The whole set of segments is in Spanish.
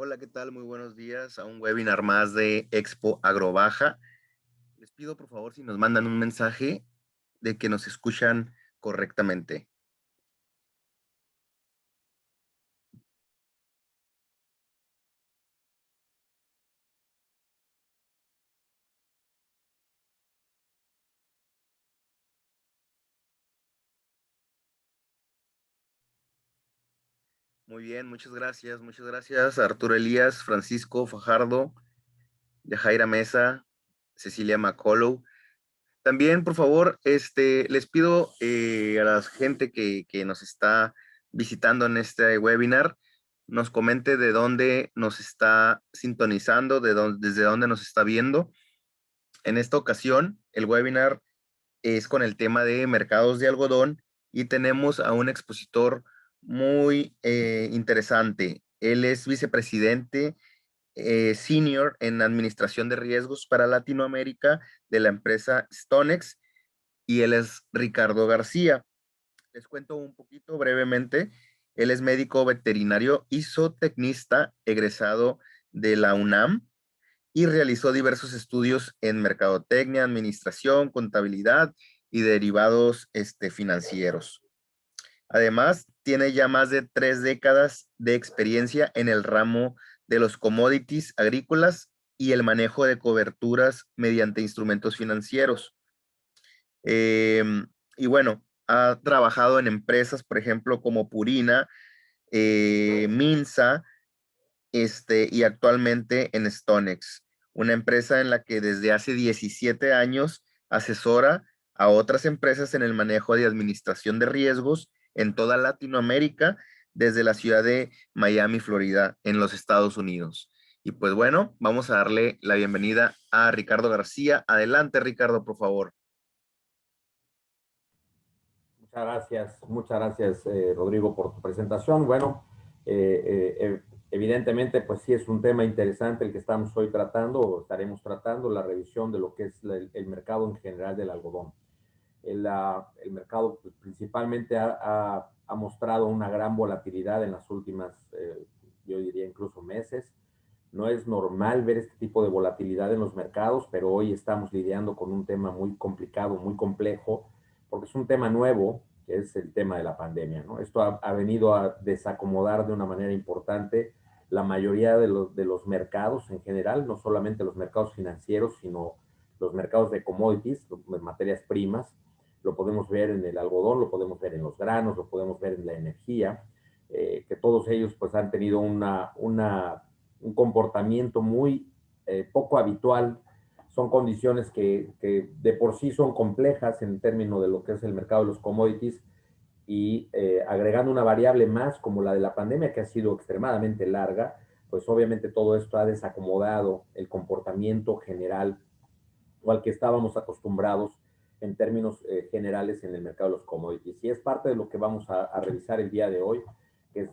Hola, ¿qué tal? Muy buenos días a un webinar más de Expo Agrobaja. Les pido por favor si nos mandan un mensaje de que nos escuchan correctamente. Muy bien, muchas gracias. Muchas gracias a Arturo Elías, Francisco Fajardo, Yajaira Mesa, Cecilia McCullough. También, por favor, les pido a la gente que nos está visitando en este webinar, nos comente de dónde nos está sintonizando, desde dónde nos está viendo. En esta ocasión, el webinar es con el tema de mercados de algodón y tenemos a un expositor muy interesante. Él es vicepresidente senior en administración de riesgos para Latinoamérica de la empresa Stonex y él es Ricardo García. Les cuento un poquito brevemente. Él es médico veterinario y zootecnista egresado de la UNAM y realizó diversos estudios en mercadotecnia, administración, contabilidad y derivados financieros. Además, tiene ya más de 3 décadas de experiencia en el ramo de los commodities agrícolas y el manejo de coberturas mediante instrumentos financieros. Eh, y bueno, ha trabajado en empresas, por ejemplo, como Purina, Minsa, y actualmente en Stonex, una empresa en la que desde hace 17 años asesora a otras empresas en el manejo de administración de riesgos en toda Latinoamérica, desde la ciudad de Miami, Florida, en los Estados Unidos. Y pues bueno, vamos a darle la bienvenida a Ricardo García. Adelante, Ricardo, por favor. Muchas gracias, Rodrigo, por tu presentación. Bueno, evidentemente, pues sí es un tema interesante el que estamos hoy tratando, o estaremos tratando, la revisión de lo que es el mercado en general del algodón. El mercado pues, principalmente ha mostrado una gran volatilidad en las últimas, yo diría incluso meses. No es normal ver este tipo de volatilidad en los mercados, pero hoy estamos lidiando con un tema muy complicado, muy complejo, porque es un tema nuevo, que es el tema de la pandemia, ¿no? Esto ha venido a desacomodar de una manera importante la mayoría de los mercados en general, no solamente los mercados financieros, sino los mercados de commodities, materias primas. Lo podemos ver en el algodón, lo podemos ver en los granos, lo podemos ver en la energía, que todos ellos pues han tenido un comportamiento muy poco habitual. Son condiciones que de por sí son complejas en términos de lo que es el mercado de los commodities y agregando una variable más como la de la pandemia que ha sido extremadamente larga, pues obviamente todo esto ha desacomodado el comportamiento general o al que estábamos acostumbrados en términos generales en el mercado de los commodities. Y es parte de lo que vamos a revisar el día de hoy, que es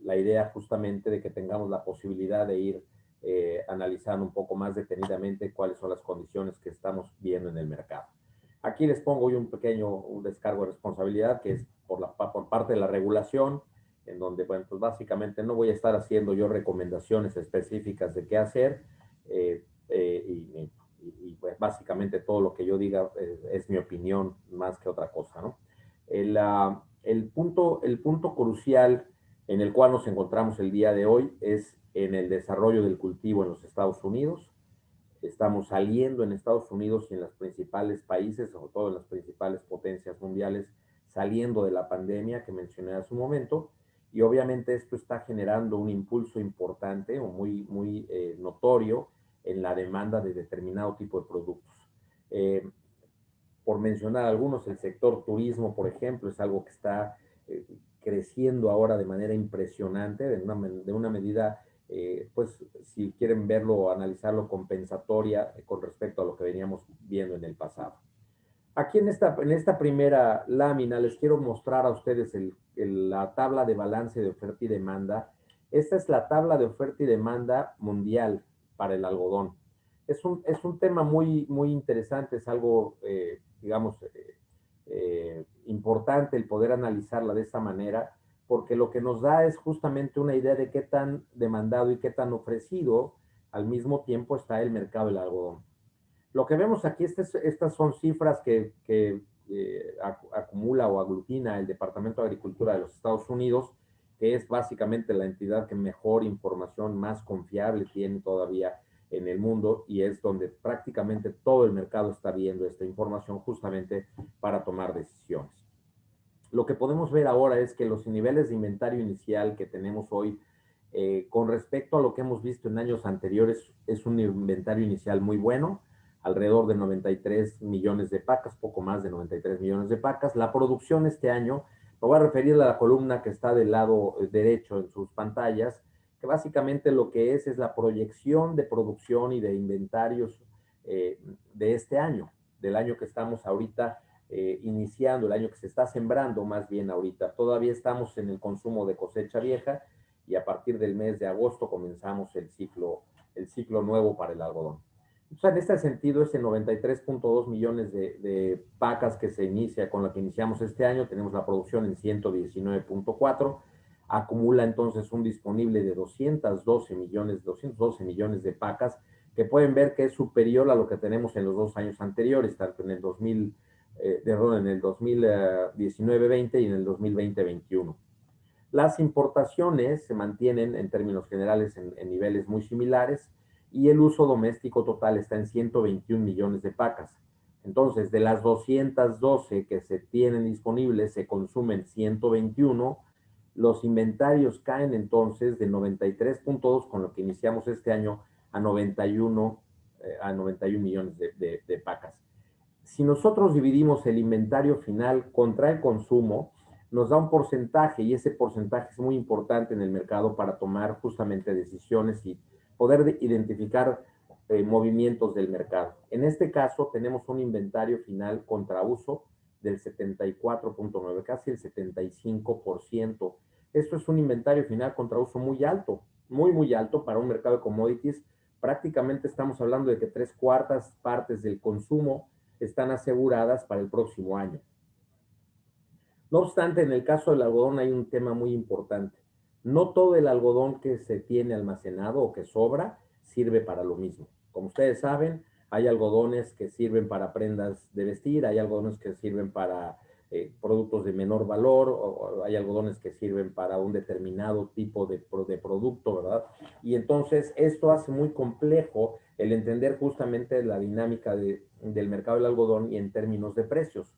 la idea justamente de que tengamos la posibilidad de ir analizando un poco más detenidamente cuáles son las condiciones que estamos viendo en el mercado. Aquí les pongo hoy un descargo de responsabilidad que es por parte de la regulación, en donde, bueno, pues básicamente no voy a estar haciendo yo recomendaciones específicas de qué hacer, y pues básicamente todo lo que yo diga es mi opinión más que otra cosa, ¿no? El punto crucial en el cual nos encontramos el día de hoy es en el desarrollo del cultivo en los Estados Unidos. Estamos saliendo en Estados Unidos y en los principales países, sobre todo en las principales potencias mundiales, saliendo de la pandemia que mencioné hace un momento, y obviamente esto está generando un impulso importante o muy notorio en la demanda de determinado tipo de productos. Eh, por mencionar algunos, el sector turismo, por ejemplo, es algo que está creciendo ahora de manera impresionante, de una medida, pues, si quieren verlo o analizarlo, compensatoria con respecto a lo que veníamos viendo en el pasado. Aquí en esta primera lámina les quiero mostrar a ustedes la tabla de balance de oferta y demanda. Esta es la tabla de oferta y demanda mundial para el algodón. Es un tema muy interesante, es algo, digamos, importante el poder analizarla de esta manera, porque lo que nos da es justamente una idea de qué tan demandado y qué tan ofrecido al mismo tiempo está el mercado del algodón. Lo que vemos aquí, estas son cifras que acumula o aglutina el Departamento de Agricultura de los Estados Unidos, que es básicamente la entidad que mejor información, más confiable tiene todavía en el mundo, y es donde prácticamente todo el mercado está viendo esta información justamente para tomar decisiones. Lo que podemos ver ahora es que los niveles de inventario inicial que tenemos hoy, con respecto a lo que hemos visto en años anteriores, es un inventario inicial muy bueno, alrededor de 93 millones de pacas, poco más de 93 millones de pacas. La producción este año, me voy a referir a la columna que está del lado derecho en sus pantallas, que básicamente lo que es la proyección de producción y de inventarios de este año, del año que estamos ahorita iniciando, el año que se está sembrando más bien ahorita. Todavía estamos en el consumo de cosecha vieja, y a partir del mes de agosto comenzamos el ciclo nuevo para el algodón. O sea, en este sentido, ese 93.2 millones de pacas que se inicia, con la que iniciamos este año, tenemos la producción en 119.4, acumula entonces un disponible de 212 millones de pacas, que pueden ver que es superior a lo que tenemos en los 2 años anteriores, tanto en el 2019-20 y en el 2020-21. Las importaciones se mantienen en términos generales en niveles muy similares, y el uso doméstico total está en 121 millones de pacas. Entonces, de las 212 que se tienen disponibles, se consumen 121. Los inventarios caen entonces de 93.2, con lo que iniciamos este año, a 91 millones de pacas. Si nosotros dividimos el inventario final contra el consumo, nos da un porcentaje, y ese porcentaje es muy importante en el mercado para tomar justamente decisiones y poder identificar movimientos del mercado. En este caso, tenemos un inventario final contra uso del 74.9, casi el 75%. Esto es un inventario final contra uso muy alto, muy, muy alto para un mercado de commodities. Prácticamente estamos hablando de que 3/4 partes del consumo están aseguradas para el próximo año. No obstante, en el caso del algodón hay un tema muy importante. No todo el algodón que se tiene almacenado o que sobra sirve para lo mismo. Como ustedes saben, hay algodones que sirven para prendas de vestir, hay algodones que sirven para productos de menor valor, o hay algodones que sirven para un determinado tipo de producto, ¿verdad? Y entonces esto hace muy complejo el entender justamente la dinámica del mercado del algodón y en términos de precios.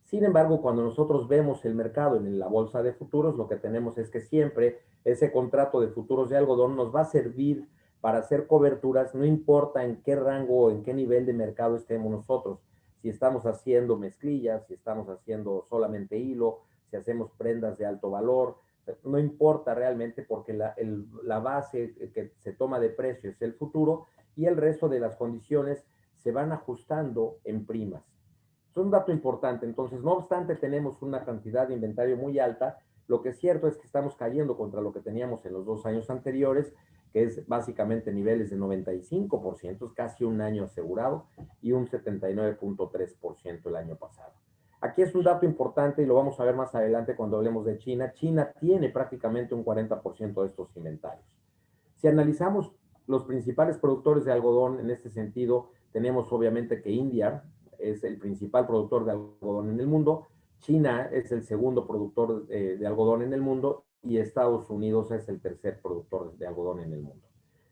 Sin embargo, cuando nosotros vemos el mercado en la bolsa de futuros, lo que tenemos es que siempre ese contrato de futuros de algodón nos va a servir para hacer coberturas, no importa en qué rango o en qué nivel de mercado estemos nosotros. Si estamos haciendo mezclillas, si estamos haciendo solamente hilo, si hacemos prendas de alto valor, no importa realmente, porque la base que se toma de precio es el futuro, y el resto de las condiciones se van ajustando en primas. Es un dato importante. Entonces, no obstante, tenemos una cantidad de inventario muy alta. Lo que es cierto es que estamos cayendo contra lo que teníamos en los 2 años anteriores, que es básicamente niveles de 95%, es casi un año asegurado, y un 79.3% el año pasado. Aquí es un dato importante, y lo vamos a ver más adelante cuando hablemos de China. China tiene prácticamente un 40% de estos inventarios. Si analizamos los principales productores de algodón en este sentido, tenemos obviamente que India es el principal productor de algodón en el mundo, China es el segundo productor de algodón en el mundo, y Estados Unidos es el tercer productor de algodón en el mundo.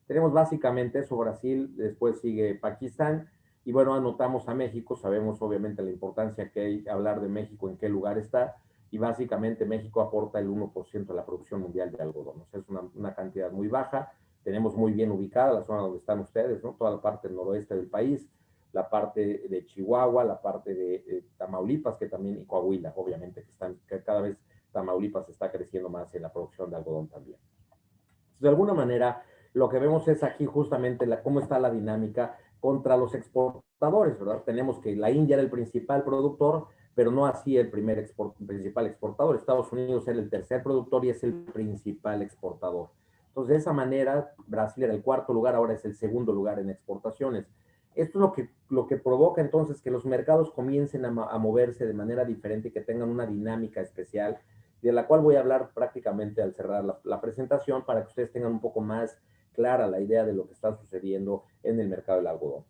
Tenemos básicamente eso: Brasil, después sigue Pakistán, y bueno, anotamos a México. Sabemos obviamente la importancia que hay hablar de México, en qué lugar está, y básicamente México aporta el 1% de la producción mundial de algodón. O sea, es una cantidad muy baja. Tenemos muy bien ubicada la zona donde están ustedes, ¿no? Toda la parte noroeste del país, la parte de Chihuahua, la parte de Tamaulipas, que también, y Coahuila, obviamente, que cada vez Tamaulipas está creciendo más en la producción de algodón también. Entonces, de alguna manera, lo que vemos es aquí justamente cómo está la dinámica contra los exportadores, ¿verdad? Tenemos que la India era el principal productor, pero no así el principal exportador. Estados Unidos era el tercer productor y es el principal exportador. Entonces, de esa manera, Brasil era el cuarto lugar, ahora es el segundo lugar en exportaciones. Esto es lo que provoca entonces que los mercados comiencen a moverse de manera diferente y que tengan una dinámica especial, de la cual voy a hablar prácticamente al cerrar la presentación para que ustedes tengan un poco más clara la idea de lo que está sucediendo en el mercado del algodón.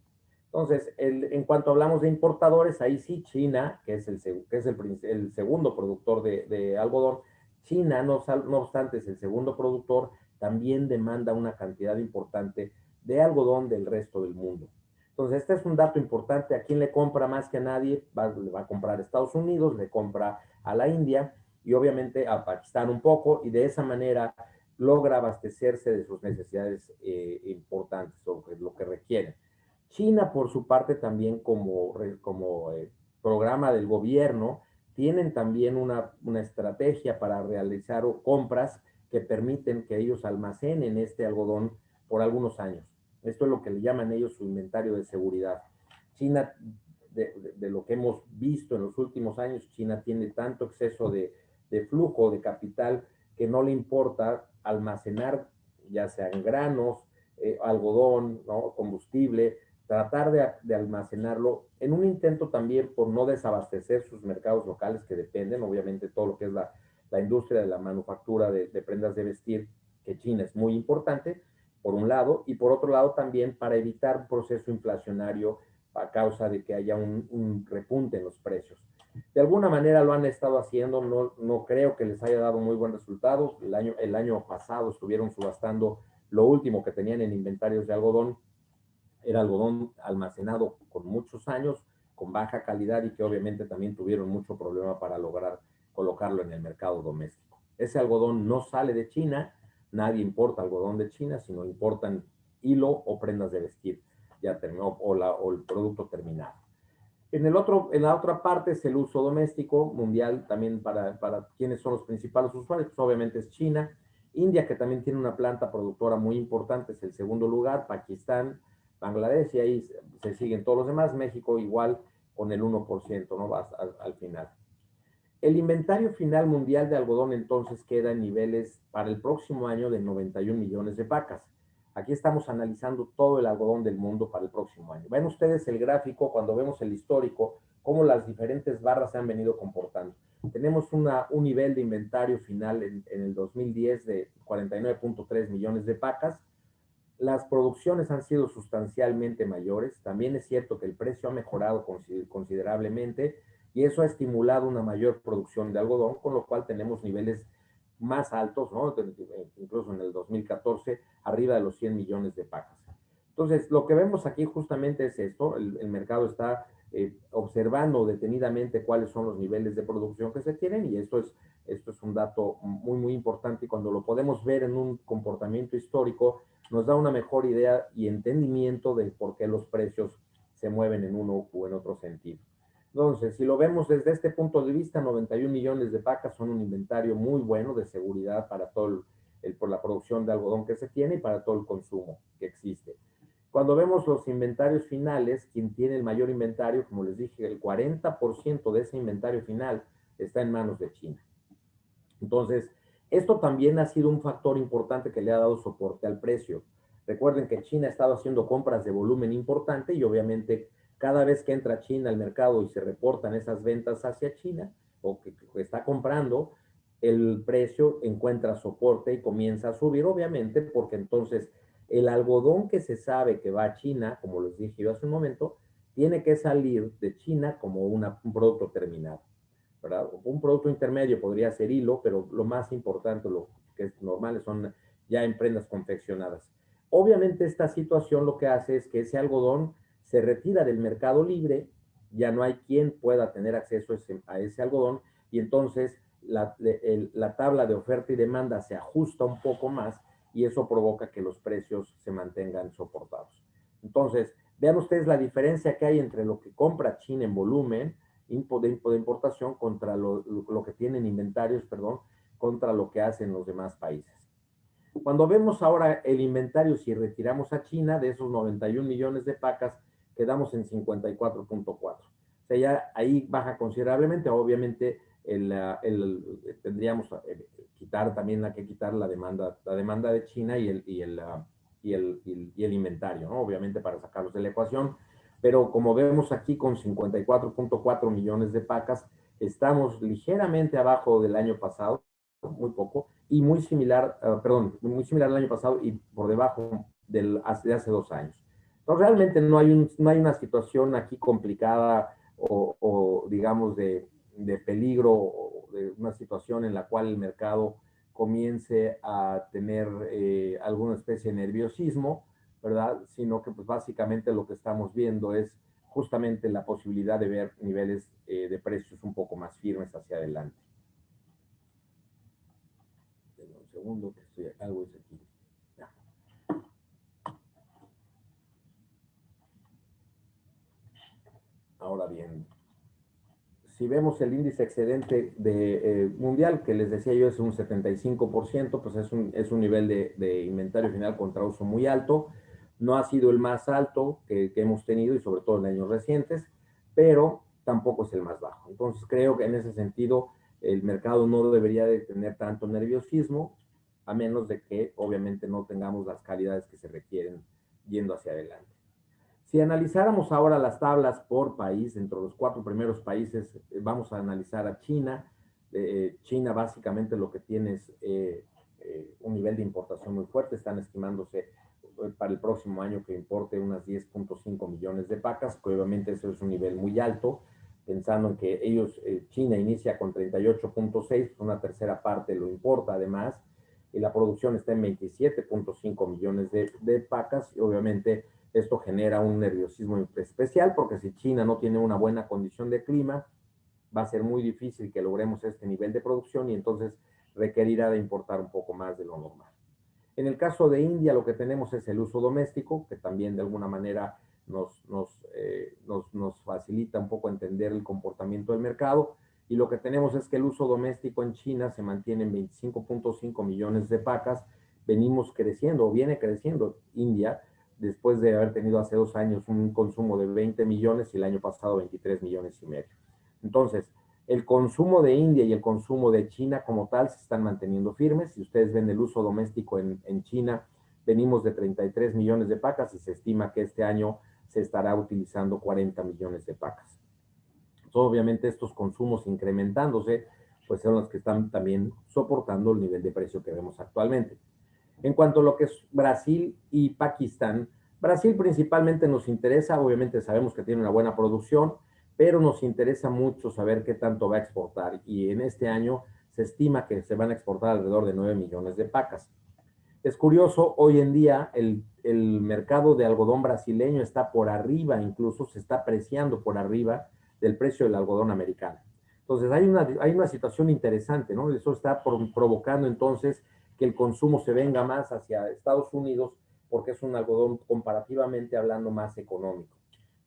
Entonces, en cuanto hablamos de importadores, ahí sí China, que es el segundo productor de algodón, China, no obstante es el segundo productor, también demanda una cantidad importante de algodón del resto del mundo. Entonces, este es un dato importante. ¿A quién le compra más que a nadie? Le va a comprar a Estados Unidos, le compra a la India y obviamente a Pakistán un poco, y de esa manera logra abastecerse de sus necesidades importantes o lo que requieren. China, por su parte, también como programa del gobierno, tienen también una estrategia para realizar compras que permiten que ellos almacenen este algodón por algunos años. Esto es lo que le llaman ellos su inventario de seguridad. China, de lo que hemos visto en los últimos años, China tiene tanto exceso de flujo de capital que no le importa almacenar, ya sean granos, algodón, ¿no? Combustible, tratar de almacenarlo en un intento también por no desabastecer sus mercados locales que dependen, obviamente todo lo que es la industria de la manufactura de prendas de vestir, que China es muy importante, por un lado, y por otro lado también para evitar un proceso inflacionario a causa de que haya un repunte en los precios. De alguna manera lo han estado haciendo, no creo que les haya dado muy buen resultado. El año pasado estuvieron subastando lo último que tenían en inventarios de algodón, era algodón almacenado con muchos años, con baja calidad y que obviamente también tuvieron mucho problema para lograr colocarlo en el mercado doméstico. Ese algodón no sale de China, nadie importa algodón de China, sino importan hilo o prendas de vestir, ya terminó, o el producto terminado. En la otra parte es el uso doméstico mundial, también para quienes son los principales usuarios, pues obviamente es China, India, que también tiene una planta productora muy importante, es el segundo lugar, Pakistán, Bangladesh, y ahí se siguen todos los demás, México igual con el 1%, ¿no? Vas al final. El inventario final mundial de algodón entonces queda en niveles para el próximo año de 91 millones de vacas. Aquí estamos analizando todo el algodón del mundo para el próximo año. Ven ustedes el gráfico, cuando vemos el histórico, cómo las diferentes barras se han venido comportando. Tenemos un nivel de inventario final en el 2010 de 49.3 millones de vacas. Las producciones han sido sustancialmente mayores. También es cierto que el precio ha mejorado considerablemente y eso ha estimulado una mayor producción de algodón, con lo cual tenemos niveles más altos, ¿no? Incluso en el 2014, arriba de los 100 millones de pacas. Entonces, lo que vemos aquí justamente es esto, el mercado está observando detenidamente cuáles son los niveles de producción que se tienen y esto es un dato muy, muy importante y cuando lo podemos ver en un comportamiento histórico, nos da una mejor idea y entendimiento de por qué los precios se mueven en uno u en otro sentido. Entonces, si lo vemos desde este punto de vista, 91 millones de vacas son un inventario muy bueno de seguridad para todo por la producción de algodón que se tiene y para todo el consumo que existe. Cuando vemos los inventarios finales, quien tiene el mayor inventario, como les dije, el 40% de ese inventario final está en manos de China. Entonces, esto también ha sido un factor importante que le ha dado soporte al precio. Recuerden que China ha estado haciendo compras de volumen importante y obviamente cada vez que entra China al mercado y se reportan esas ventas hacia China o que está comprando, el precio encuentra soporte y comienza a subir, obviamente, porque entonces el algodón que se sabe que va a China, como les dije yo hace un momento, tiene que salir de China como un producto terminado, ¿verdad? Un producto intermedio podría ser hilo, pero lo más importante, lo que es normal, son ya en prendas confeccionadas. Obviamente esta situación lo que hace es que ese algodón se retira del mercado libre, ya no hay quien pueda tener acceso a ese algodón y entonces la tabla de oferta y demanda se ajusta un poco más y eso provoca que los precios se mantengan soportados. Entonces, vean ustedes la diferencia que hay entre lo que compra China en volumen de importación contra lo que tienen inventarios, perdón, contra lo que hacen los demás países. Cuando vemos ahora el inventario, si retiramos a China, de esos 91 millones de pacas, quedamos en 54.4. O sea, ya ahí baja considerablemente. Obviamente, tendríamos también que quitar la demanda de China y el inventario, ¿no? Obviamente, para sacarlos de la ecuación. Pero como vemos aquí, con 54.4 millones de pacas, estamos ligeramente abajo del año pasado, muy poco, y muy similar, muy similar al año pasado y por debajo de hace 2 años. Entonces, realmente no hay una situación aquí complicada o digamos, de peligro, o de una situación en la cual el mercado comience a tener alguna especie de nerviosismo, ¿verdad? Sino que pues básicamente lo que estamos viendo es justamente la posibilidad de ver niveles de precios un poco más firmes hacia adelante. Denme un segundo que estoy algo es aquí. Ya. Ahora bien, si vemos el índice excedente mundial, que les decía yo es un 75%, pues es un nivel de inventario final contra uso muy alto. No ha sido el más alto que hemos tenido y sobre todo en años recientes, pero tampoco es el más bajo. Entonces creo que en ese sentido el mercado no debería de tener tanto nerviosismo, a menos de que obviamente no tengamos las calidades que se requieren yendo hacia adelante. Si analizáramos ahora las tablas por país, entre los 4 primeros países, vamos a analizar a China. China básicamente lo que tiene es un nivel de importación muy fuerte. Están estimándose para el próximo año que importe unas 10.5 millones de vacas, que obviamente eso es un nivel muy alto, pensando en que China inicia con 38.6, una tercera parte lo importa además, y la producción está en 27.5 millones de vacas, y obviamente esto genera un nerviosismo especial porque si China no tiene una buena condición de clima, va a ser muy difícil que logremos este nivel de producción y entonces requerirá de importar un poco más de lo normal. En el caso de India, lo que tenemos es el uso doméstico, que también de alguna manera nos facilita un poco entender el comportamiento del mercado. Y lo que tenemos es que el uso doméstico en China se mantiene en 25.5 millones de vacas. Venimos creciendo, o viene creciendo India, después de haber tenido hace 2 años un consumo de 20 millones y el año pasado 23 millones y medio. Entonces, el consumo de India y el consumo de China como tal se están manteniendo firmes. Si ustedes ven el uso doméstico en China, venimos de 33 millones de vacas y se estima que este año se estará utilizando 40 millones de vacas. Entonces, obviamente estos consumos incrementándose, pues son los que están también soportando el nivel de precio que vemos actualmente. En cuanto a lo que es Brasil y Pakistán, Brasil principalmente nos interesa, obviamente sabemos que tiene una buena producción, pero nos interesa mucho saber qué tanto va a exportar. Y en este año se estima que se van a exportar alrededor de 9 millones de pacas. Es curioso, hoy en día el mercado de algodón brasileño está por arriba, incluso se está apreciando por arriba del precio del algodón americano. Entonces hay una situación interesante, ¿no? Eso está provocando entonces que el consumo se venga más hacia Estados Unidos porque es un algodón comparativamente hablando más económico.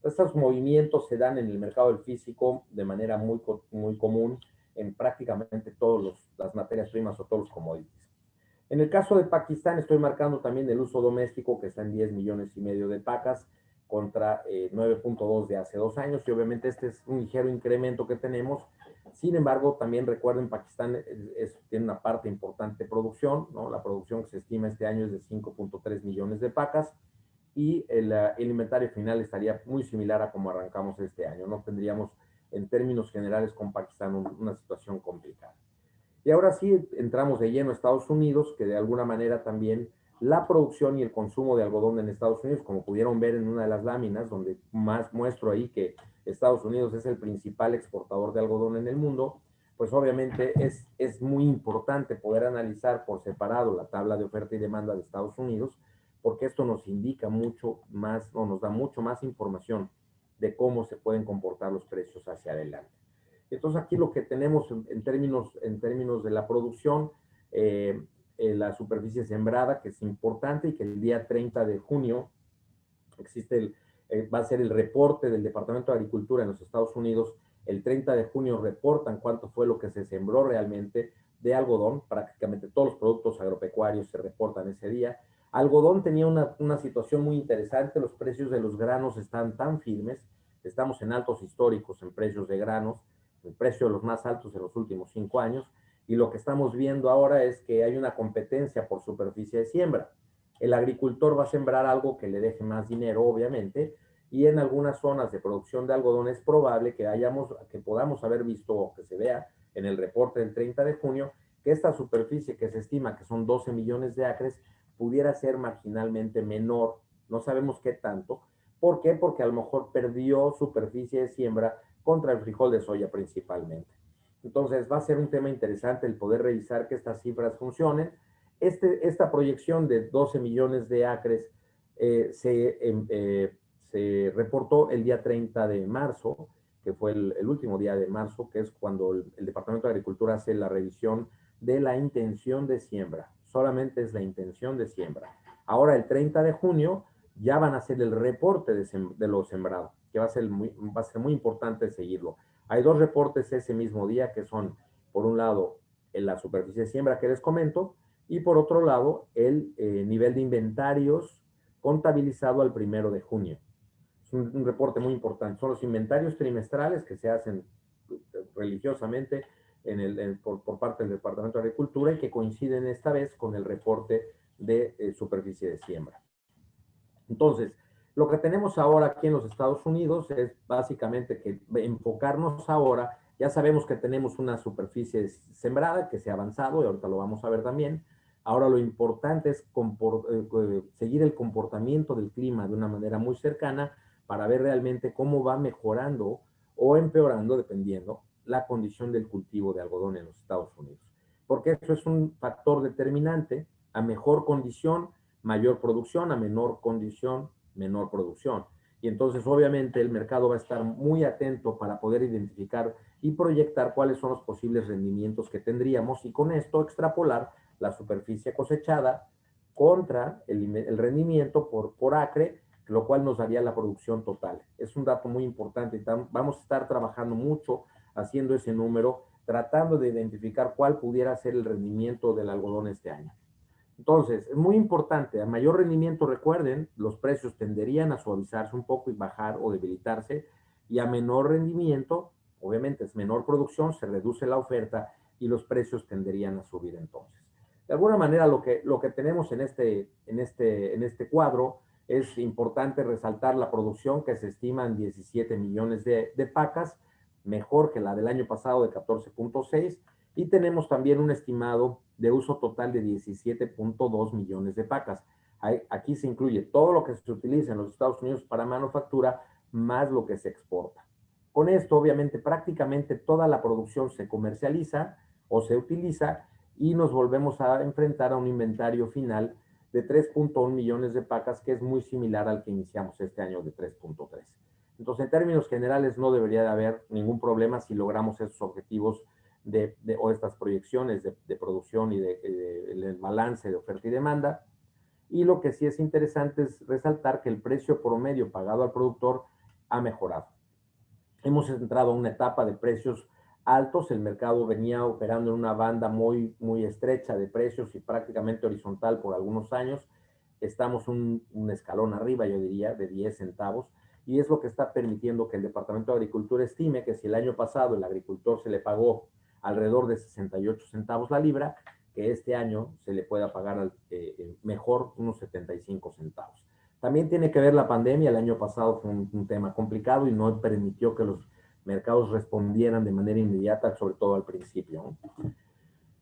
Estos movimientos se dan en el mercado del físico de manera muy común en prácticamente todas las materias primas o todos los commodities. En el caso de Pakistán, estoy marcando también el uso doméstico, que está en 10 millones y medio de pacas contra 9.2 de hace 2 años, y obviamente este es un ligero incremento que tenemos. Sin embargo, también recuerden, Pakistán tiene una parte importante de producción, ¿no? La producción que se estima este año es de 5.3 millones de pacas, y el inventario final estaría muy similar a como arrancamos este año. No tendríamos, en términos generales, con Pakistán una situación complicada. Y ahora sí entramos de lleno a Estados Unidos, que de alguna manera también la producción y el consumo de algodón en Estados Unidos, como pudieron ver en una de las láminas, donde más muestro ahí que Estados Unidos es el principal exportador de algodón en el mundo, pues obviamente es muy importante poder analizar por separado la tabla de oferta y demanda de Estados Unidos, porque esto nos indica mucho más, o nos da mucho más información de cómo se pueden comportar los precios hacia adelante. Entonces aquí lo que tenemos en términos de la producción, la superficie sembrada, que es importante, y que el día 30 de junio va a ser el reporte del Departamento de Agricultura en los Estados Unidos. El 30 de junio reportan cuánto fue lo que se sembró realmente de algodón. Prácticamente todos los productos agropecuarios se reportan ese día. Algodón tenía una situación muy interesante. Los precios de los granos están tan firmes. Estamos en altos históricos en precios de granos, el precio de los más altos en los últimos 5 años. Y lo que estamos viendo ahora es que hay una competencia por superficie de siembra. El agricultor va a sembrar algo que le deje más dinero, obviamente, y en algunas zonas de producción de algodón es probable que podamos haber visto o que se vea en el reporte del 30 de junio que esta superficie que se estima que son 12 millones de acres pudiera ser marginalmente menor. No sabemos qué tanto. ¿Por qué? Porque a lo mejor perdió superficie de siembra contra el frijol de soya principalmente. Entonces va a ser un tema interesante el poder revisar que estas cifras funcionen. Esta proyección de 12 millones de acres se reportó el día 30 de marzo, que fue el último día de marzo, que es cuando el Departamento de Agricultura hace la revisión de la intención de siembra. Solamente es la intención de siembra. Ahora, el 30 de junio, ya van a hacer el reporte de lo sembrado, que va a ser muy importante seguirlo. Hay dos reportes ese mismo día, que son, por un lado, en la superficie de siembra que les comento, y por otro lado, el nivel de inventarios contabilizado al 1 de junio. Es un reporte muy importante. Son los inventarios trimestrales que se hacen religiosamente por parte del Departamento de Agricultura y que coinciden esta vez con el reporte de superficie de siembra. Entonces, lo que tenemos ahora aquí en los Estados Unidos es básicamente que enfocarnos ahora, ya sabemos que tenemos una superficie sembrada que se ha avanzado y ahorita lo vamos a ver también. Ahora lo importante es seguir el comportamiento del clima de una manera muy cercana para ver realmente cómo va mejorando o empeorando, dependiendo, la condición del cultivo de algodón en los Estados Unidos. Porque eso es un factor determinante. A mejor condición, mayor producción, a menor condición, menor producción. Y entonces obviamente el mercado va a estar muy atento para poder identificar y proyectar cuáles son los posibles rendimientos que tendríamos y con esto extrapolar la superficie cosechada contra el rendimiento por acre, lo cual nos daría la producción total. Es un dato muy importante. Vamos a estar trabajando mucho haciendo ese número, tratando de identificar cuál pudiera ser el rendimiento del algodón este año. Entonces, es muy importante, a mayor rendimiento, recuerden, los precios tenderían a suavizarse un poco y bajar o debilitarse, y a menor rendimiento, obviamente es menor producción, se reduce la oferta y los precios tenderían a subir entonces. De alguna manera, lo que tenemos en este cuadro es importante resaltar la producción que se estima en 17 millones de pacas, mejor que la del año pasado de 14.6, y tenemos también un estimado de uso total de 17.2 millones de pacas. Aquí se incluye todo lo que se utiliza en los Estados Unidos para manufactura, más lo que se exporta. Con esto, obviamente, prácticamente toda la producción se comercializa o se utiliza y nos volvemos a enfrentar a un inventario final de 3.1 millones de pacas, que es muy similar al que iniciamos este año de 3.3. Entonces, en términos generales, no debería de haber ningún problema si logramos esos objetivos o estas proyecciones de producción y el balance de oferta y demanda. Y lo que sí es interesante es resaltar que el precio promedio pagado al productor ha mejorado. Hemos entrado a una etapa de precios altos. El mercado venía operando en una banda muy, muy estrecha de precios y prácticamente horizontal por algunos años. Estamos un escalón arriba, yo diría, de 10 centavos, y es lo que está permitiendo que el Departamento de Agricultura estime que si el año pasado el agricultor se le pagó alrededor de 68 centavos la libra, que este año se le pueda pagar mejor unos 75 centavos. También tiene que ver la pandemia. El año pasado fue un tema complicado y no permitió que los mercados respondieran de manera inmediata, sobre todo al principio.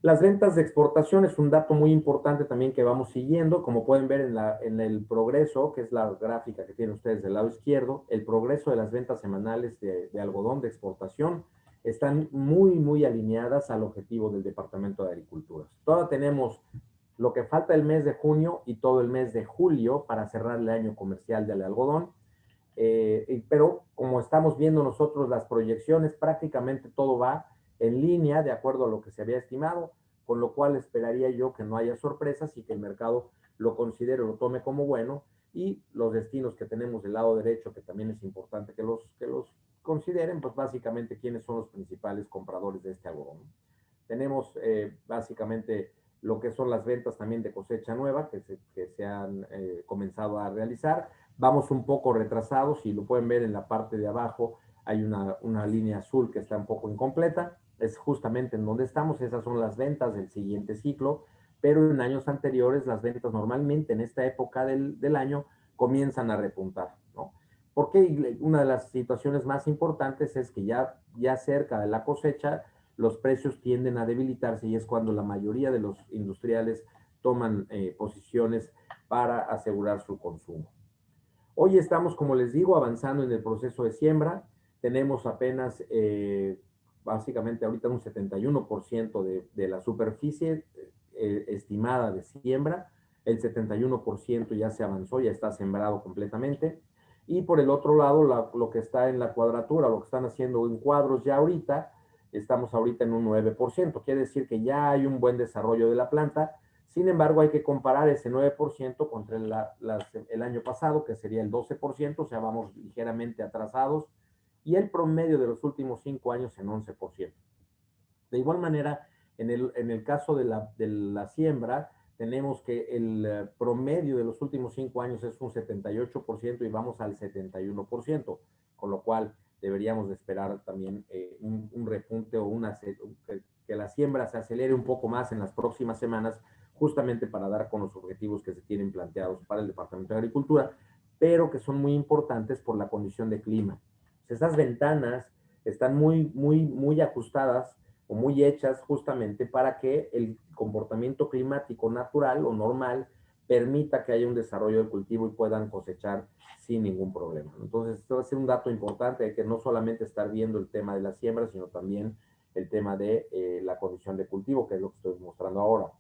Las ventas de exportación es un dato muy importante también que vamos siguiendo. Como pueden ver en el progreso, que es la gráfica que tienen ustedes del lado izquierdo, el progreso de las ventas semanales de algodón de exportación están muy, muy alineadas al objetivo del Departamento de Agricultura. Todavía tenemos lo que falta el mes de junio y todo el mes de julio para cerrar el año comercial del algodón. Pero como estamos viendo nosotros las proyecciones, prácticamente todo va en línea de acuerdo a lo que se había estimado, con lo cual esperaría yo que no haya sorpresas y que el mercado lo considere, lo tome como bueno, y los destinos que tenemos del lado derecho, que también es importante que los consideren, pues básicamente quiénes son los principales compradores de este algodón. Tenemos básicamente lo que son las ventas también de cosecha nueva que se han comenzado a realizar. Vamos un poco retrasados, si lo pueden ver en la parte de abajo, hay una línea azul que está un poco incompleta, es justamente en donde estamos. Esas son las ventas del siguiente ciclo, pero en años anteriores las ventas normalmente en esta época del año comienzan a repuntar, ¿no? Porque una de las situaciones más importantes es que ya cerca de la cosecha los precios tienden a debilitarse y es cuando la mayoría de los industriales toman posiciones para asegurar su consumo. Hoy estamos, como les digo, avanzando en el proceso de siembra. Tenemos apenas, básicamente ahorita un 71% de la superficie estimada de siembra. El 71% ya se avanzó, ya está sembrado completamente. Y por el otro lado, lo que está en la cuadratura, lo que están haciendo en cuadros ya ahorita, estamos ahorita en un 9%. Quiere decir que ya hay un buen desarrollo de la planta. Sin embargo, hay que comparar ese 9% contra el año pasado, que sería el 12%, o sea, vamos ligeramente atrasados, y el promedio de los últimos 5 años en 11%. De igual manera, en el caso de la siembra, tenemos que el promedio de los últimos 5 años es un 78% y vamos al 71%, con lo cual deberíamos de esperar también un repunte o que la siembra se acelere un poco más en las próximas semanas, justamente para dar con los objetivos que se tienen planteados para el Departamento de Agricultura, pero que son muy importantes por la condición de clima. Esas ventanas están muy ajustadas o muy hechas justamente para que el comportamiento climático natural o normal permita que haya un desarrollo del cultivo y puedan cosechar sin ningún problema. Entonces, esto va a ser un dato importante, hay que no solamente estar viendo el tema de la siembra, sino también el tema de la condición de cultivo, que es lo que estoy mostrando ahora.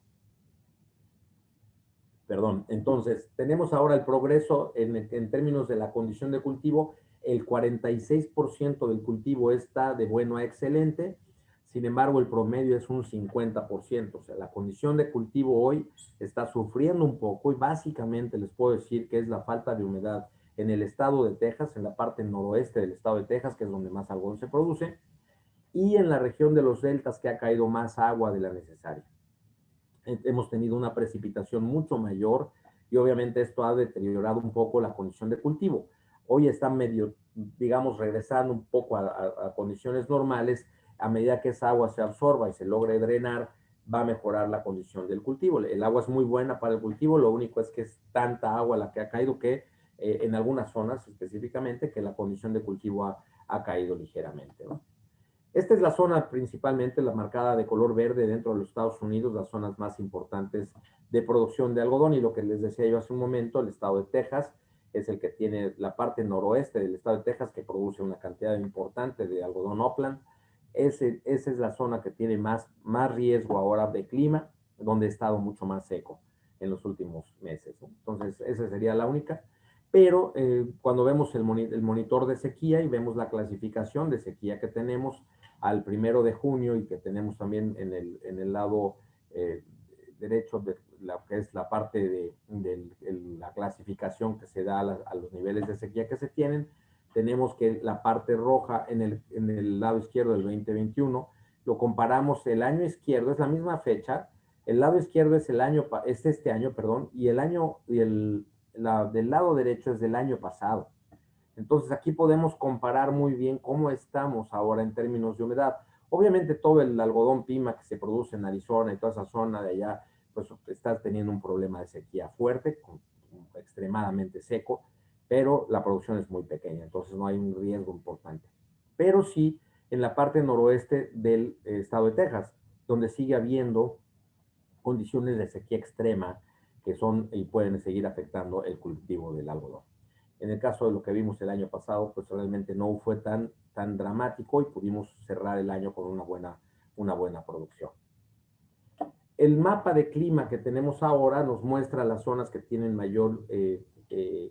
Perdón, entonces, tenemos ahora el progreso en términos de la condición de cultivo. El 46% del cultivo está de bueno a excelente. Sin embargo, el promedio es un 50%. O sea, la condición de cultivo hoy está sufriendo un poco y básicamente les puedo decir que es la falta de humedad en el estado de Texas, en la parte noroeste del estado de Texas, que es donde más algodón se produce, y en la región de los deltas, que ha caído más agua de la necesaria. Hemos tenido una precipitación mucho mayor y obviamente esto ha deteriorado un poco la condición de cultivo. Hoy está medio, digamos, regresando un poco a condiciones normales. A medida que esa agua se absorba y se logre drenar, va a mejorar la condición del cultivo. El agua es muy buena para el cultivo, lo único es que es tanta agua la que ha caído que en algunas zonas específicamente que la condición de cultivo ha caído ligeramente, ¿no? Esta es la zona principalmente, la marcada de color verde dentro de los Estados Unidos, las zonas más importantes de producción de algodón. Y lo que les decía yo hace un momento, el estado de Texas es el que tiene la parte noroeste del estado de Texas, que produce una cantidad importante de algodón upland. Esa es la zona que tiene más riesgo ahora de clima, donde ha estado mucho más seco en los últimos meses, ¿no? Entonces, esa sería la única. Pero cuando vemos el monitor de sequía y vemos la clasificación de sequía que tenemos, al 1 de junio y que tenemos también en el lado derecho de lo que es la parte de la clasificación que se da a los niveles de sequía que se tienen, tenemos que la parte roja en el lado izquierdo del 2021, lo comparamos el año izquierdo, es la misma fecha, el lado izquierdo es este año, perdón, y del lado derecho es del año pasado. Entonces aquí podemos comparar muy bien cómo estamos ahora en términos de humedad. Obviamente todo el algodón pima que se produce en Arizona y toda esa zona de allá, pues está teniendo un problema de sequía fuerte, extremadamente seco, pero la producción es muy pequeña, entonces no hay un riesgo importante. Pero sí en la parte noroeste del estado de Texas, donde sigue habiendo condiciones de sequía extrema que son y pueden seguir afectando el cultivo del algodón. En el caso de lo que vimos el año pasado, pues realmente no fue tan dramático y pudimos cerrar el año con una buena producción. El mapa de clima que tenemos ahora nos muestra las zonas que tienen mayor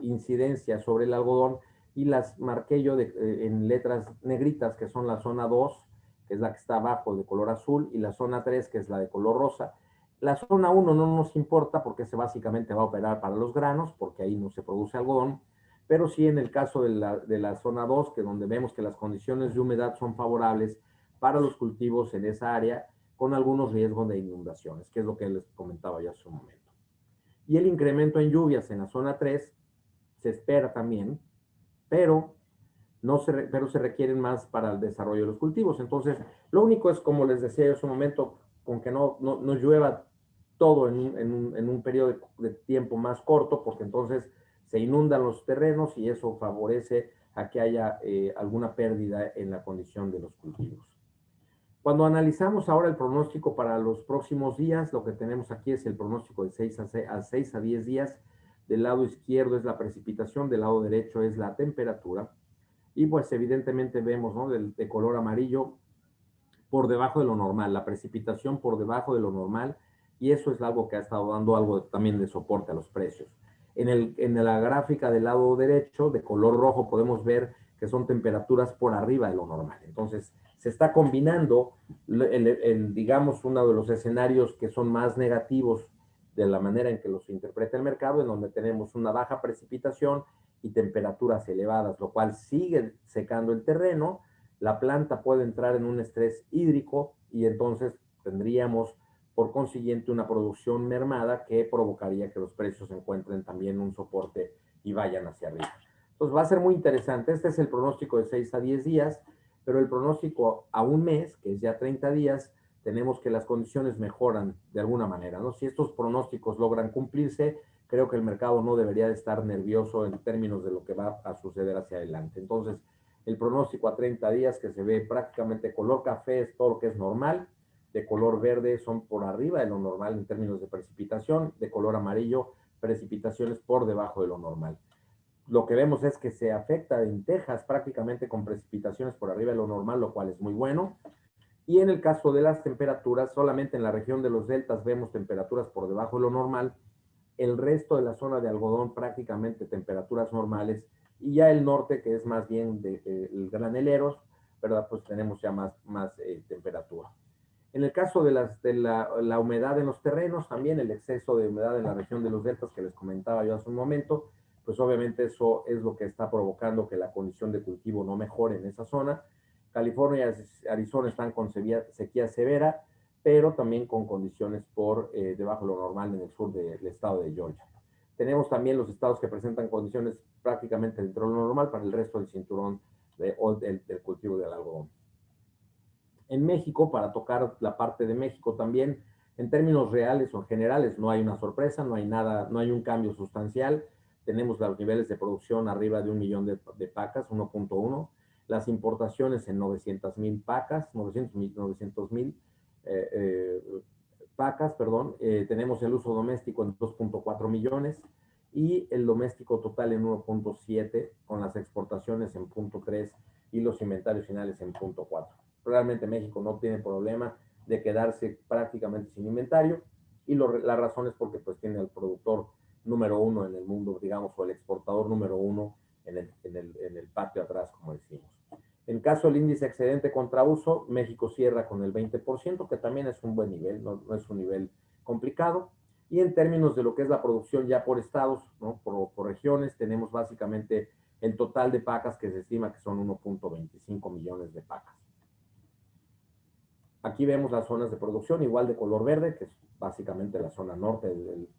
incidencia sobre el algodón y las marqué yo en letras negritas, que son la zona 2, que es la que está abajo de color azul, y la zona 3, que es la de color rosa. La zona 1 no nos importa porque ese básicamente va a operar para los granos, porque ahí no se produce algodón, pero sí en el caso de la zona 2, que donde vemos que las condiciones de humedad son favorables para los cultivos en esa área, con algunos riesgos de inundaciones, que es lo que les comentaba ya hace un momento. Y el incremento en lluvias en la zona 3 se espera también, pero se requieren más para el desarrollo de los cultivos. Entonces, lo único es, como les decía yo hace un momento, con que no llueva todo en un periodo de tiempo más corto, porque entonces se inundan los terrenos y eso favorece a que haya alguna pérdida en la condición de los cultivos. Cuando analizamos ahora el pronóstico para los próximos días, lo que tenemos aquí es el pronóstico de 6 a 10 días. Del lado izquierdo es la precipitación, del lado derecho es la temperatura. Y pues evidentemente vemos, ¿no?, de color amarillo por debajo de lo normal, la precipitación por debajo de lo normal, y eso es algo que ha estado dando algo también de soporte a los precios. En la gráfica del lado derecho, de color rojo, podemos ver que son temperaturas por arriba de lo normal. Entonces, se está combinando, digamos, uno de los escenarios que son más negativos de la manera en que los interpreta el mercado, en donde tenemos una baja precipitación y temperaturas elevadas, lo cual sigue secando el terreno. La planta puede entrar en un estrés hídrico y entonces tendríamos por consiguiente una producción mermada que provocaría que los precios encuentren también un soporte y vayan hacia arriba. Entonces va a ser muy interesante. Este es el pronóstico de 6 a 10 días, pero el pronóstico a un mes, que es ya 30 días, tenemos que las condiciones mejoran de alguna manera, ¿no? Si estos pronósticos logran cumplirse, creo que el mercado no debería de estar nervioso en términos de lo que va a suceder hacia adelante. Entonces, el pronóstico a 30 días que se ve prácticamente color café es todo lo que es normal, de color verde son por arriba de lo normal en términos de precipitación, de color amarillo precipitaciones por debajo de lo normal. Lo que vemos es que se afecta en Texas prácticamente con precipitaciones por arriba de lo normal, lo cual es muy bueno. Y en el caso de las temperaturas, solamente en la región de los deltas vemos temperaturas por debajo de lo normal. El resto de la zona de algodón prácticamente temperaturas normales, y ya el norte, que es más bien de graneleros, ¿verdad? Pues tenemos ya más temperatura. En el caso de la humedad en los terrenos, también el exceso de humedad en la región de los deltas que les comentaba yo hace un momento, pues obviamente eso es lo que está provocando que la condición de cultivo no mejore en esa zona. California y Arizona están con sequía severa, pero también con condiciones por debajo de lo normal en el sur del estado de Georgia. Tenemos también los estados que presentan condiciones prácticamente dentro de lo normal para el resto del cinturón del cultivo del algodón. En México, para tocar la parte de México también, en términos reales o generales, no hay una sorpresa, no hay nada, no hay un cambio sustancial. Tenemos los niveles de producción arriba de 1 millón de pacas, 1.1. Las importaciones en 900,000 pacas, 900,000 pacas, perdón. Tenemos el uso doméstico en 2.4 millones y el doméstico total en 1.7, con las exportaciones en 0.3 y los inventarios finales en 0.4. Realmente México no tiene problema de quedarse prácticamente sin inventario, y la razón es porque pues tiene el productor número uno en el mundo, digamos, o el exportador número uno en el patio atrás, como decimos. En caso del índice excedente contra uso, México cierra con el 20%, que también es un buen nivel, no es un nivel complicado. Y en términos de lo que es la producción ya por estados, ¿no?, por regiones, tenemos básicamente el total de pacas que se estima que son 1.25 millones de pacas. Aquí vemos las zonas de producción, igual de color verde, que es básicamente la zona norte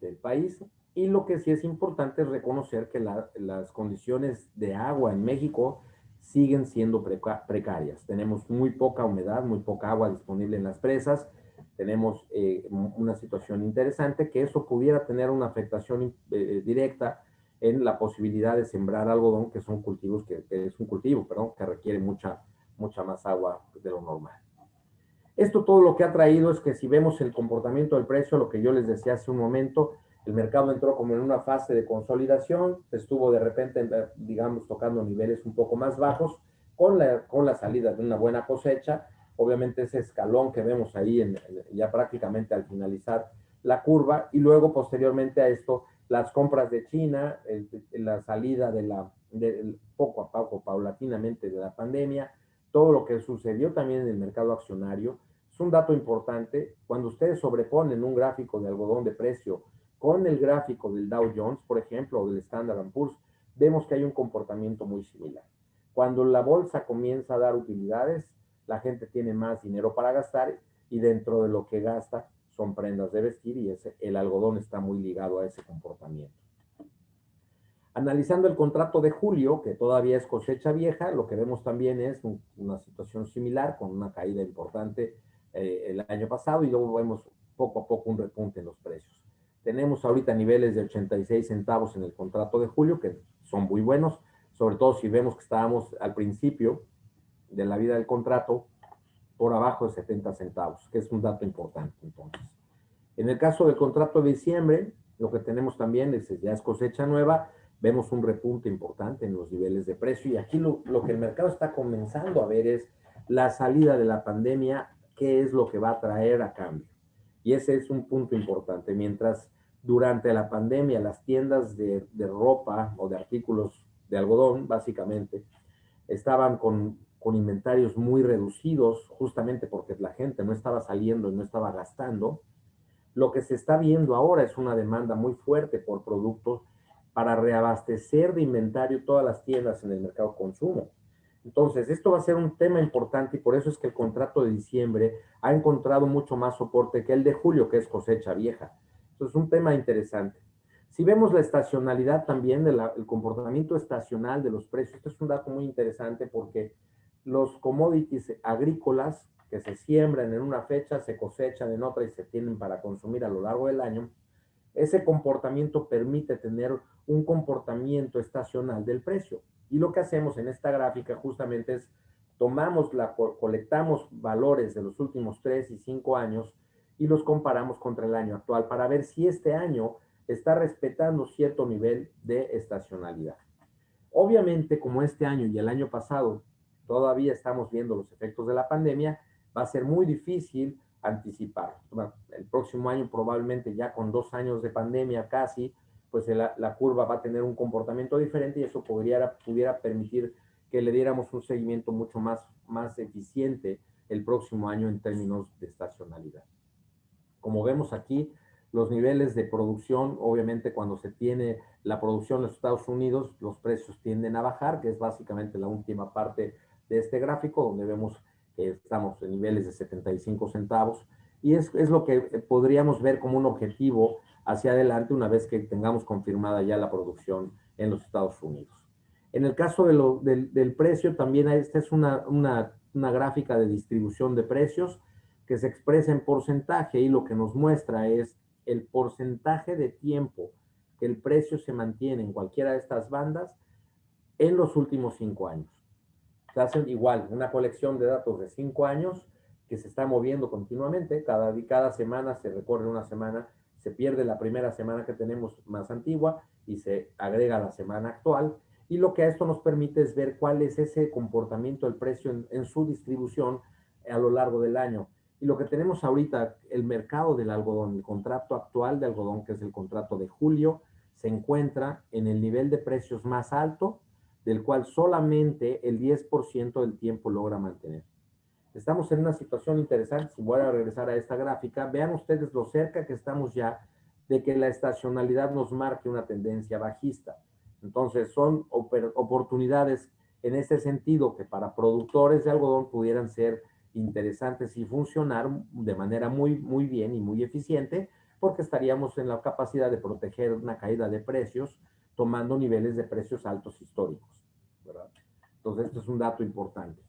del país. Y lo que sí es importante es reconocer que las condiciones de agua en México siguen siendo precarias. Tenemos muy poca humedad, muy poca agua disponible en las presas. Tenemos una situación interesante que eso pudiera tener una afectación directa en la posibilidad de sembrar algodón, que son cultivos que es un cultivo, perdón, que requiere mucha más agua de lo normal. Esto todo lo que ha traído es que si vemos el comportamiento del precio, lo que yo les decía hace un momento, el mercado entró como en una fase de consolidación, estuvo de repente, digamos, tocando niveles un poco más bajos, con la salida de una buena cosecha. Obviamente ese escalón que vemos ahí ya prácticamente al finalizar la curva, y luego posteriormente a esto, las compras de China, la salida poco a poco, paulatinamente, de la pandemia, todo lo que sucedió también en el mercado accionario. Es un dato importante. Cuando ustedes sobreponen un gráfico de algodón de precio con el gráfico del Dow Jones, por ejemplo, o del Standard & Poor's, vemos que hay un comportamiento muy similar. Cuando la bolsa comienza a dar utilidades, la gente tiene más dinero para gastar, y dentro de lo que gasta son prendas de vestir, y el algodón está muy ligado a ese comportamiento. Analizando el contrato de julio, que todavía es cosecha vieja, lo que vemos también es una situación similar, con una caída importante el año pasado, y luego vemos poco a poco un repunte en los precios. Tenemos ahorita niveles de 86 centavos en el contrato de julio, que son muy buenos, sobre todo si vemos que estábamos al principio de la vida del contrato por abajo de 70 centavos, que es un dato importante entonces. En el caso del contrato de diciembre, lo que tenemos también es, ya es cosecha nueva, vemos un repunte importante en los niveles de precio y aquí lo que el mercado está comenzando a ver es la salida de la pandemia, qué es lo que va a traer a cambio. Y ese es un punto importante. Mientras durante la pandemia las tiendas de ropa o de artículos de algodón, básicamente, estaban con inventarios muy reducidos, justamente porque la gente no estaba saliendo y no estaba gastando, lo que se está viendo ahora es una demanda muy fuerte por productos para reabastecer de inventario todas las tiendas en el mercado consumo. Entonces, esto va a ser un tema importante y por eso es que el contrato de diciembre ha encontrado mucho más soporte que el de julio, que es cosecha vieja. Entonces, es un tema interesante. Si vemos la estacionalidad también, el comportamiento estacional de los precios, esto es un dato muy interesante porque los commodities agrícolas que se siembran en una fecha, se cosechan en otra y se tienen para consumir a lo largo del año, ese comportamiento permite tener un comportamiento estacional del precio. Y lo que hacemos en esta gráfica justamente es colectamos valores de los últimos 3 y 5 años y los comparamos contra el año actual para ver si este año está respetando cierto nivel de estacionalidad. Obviamente, como este año y el año pasado todavía estamos viendo los efectos de la pandemia, va a ser muy difícil anticipar. Bueno, el próximo año probablemente ya con 2 años de pandemia casi, pues la curva va a tener un comportamiento diferente y eso pudiera permitir que le diéramos un seguimiento mucho más eficiente el próximo año en términos de estacionalidad. Como vemos aquí, los niveles de producción, obviamente cuando se tiene la producción en los Estados Unidos, los precios tienden a bajar, que es básicamente la última parte de este gráfico, donde vemos que estamos en niveles de 75 centavos, y es lo que podríamos ver como un objetivo hacia adelante una vez que tengamos confirmada ya la producción en los Estados Unidos. En el caso del precio, también esta es una gráfica de distribución de precios que se expresa en porcentaje y lo que nos muestra es el porcentaje de tiempo que el precio se mantiene en cualquiera de estas bandas en los últimos 5 años. Se hacen igual una colección de datos de 5 años que se está moviendo continuamente. Cada semana se recorre una semana, se pierde la primera semana que tenemos más antigua y se agrega la semana actual. Y lo que esto nos permite es ver cuál es ese comportamiento del precio en su distribución a lo largo del año. Y lo que tenemos ahorita, el mercado del algodón, el contrato actual de algodón, que es el contrato de julio, se encuentra en el nivel de precios más alto, del cual solamente el 10% del tiempo logra mantener. Estamos en una situación interesante. Si voy a regresar a esta gráfica, vean ustedes lo cerca que estamos ya de que la estacionalidad nos marque una tendencia bajista. Entonces, son oportunidades en ese sentido que para productores de algodón pudieran ser interesantes y funcionar de manera muy bien y muy eficiente, porque estaríamos en la capacidad de proteger una caída de precios tomando niveles de precios altos históricos, ¿verdad? Entonces, esto es un dato importante.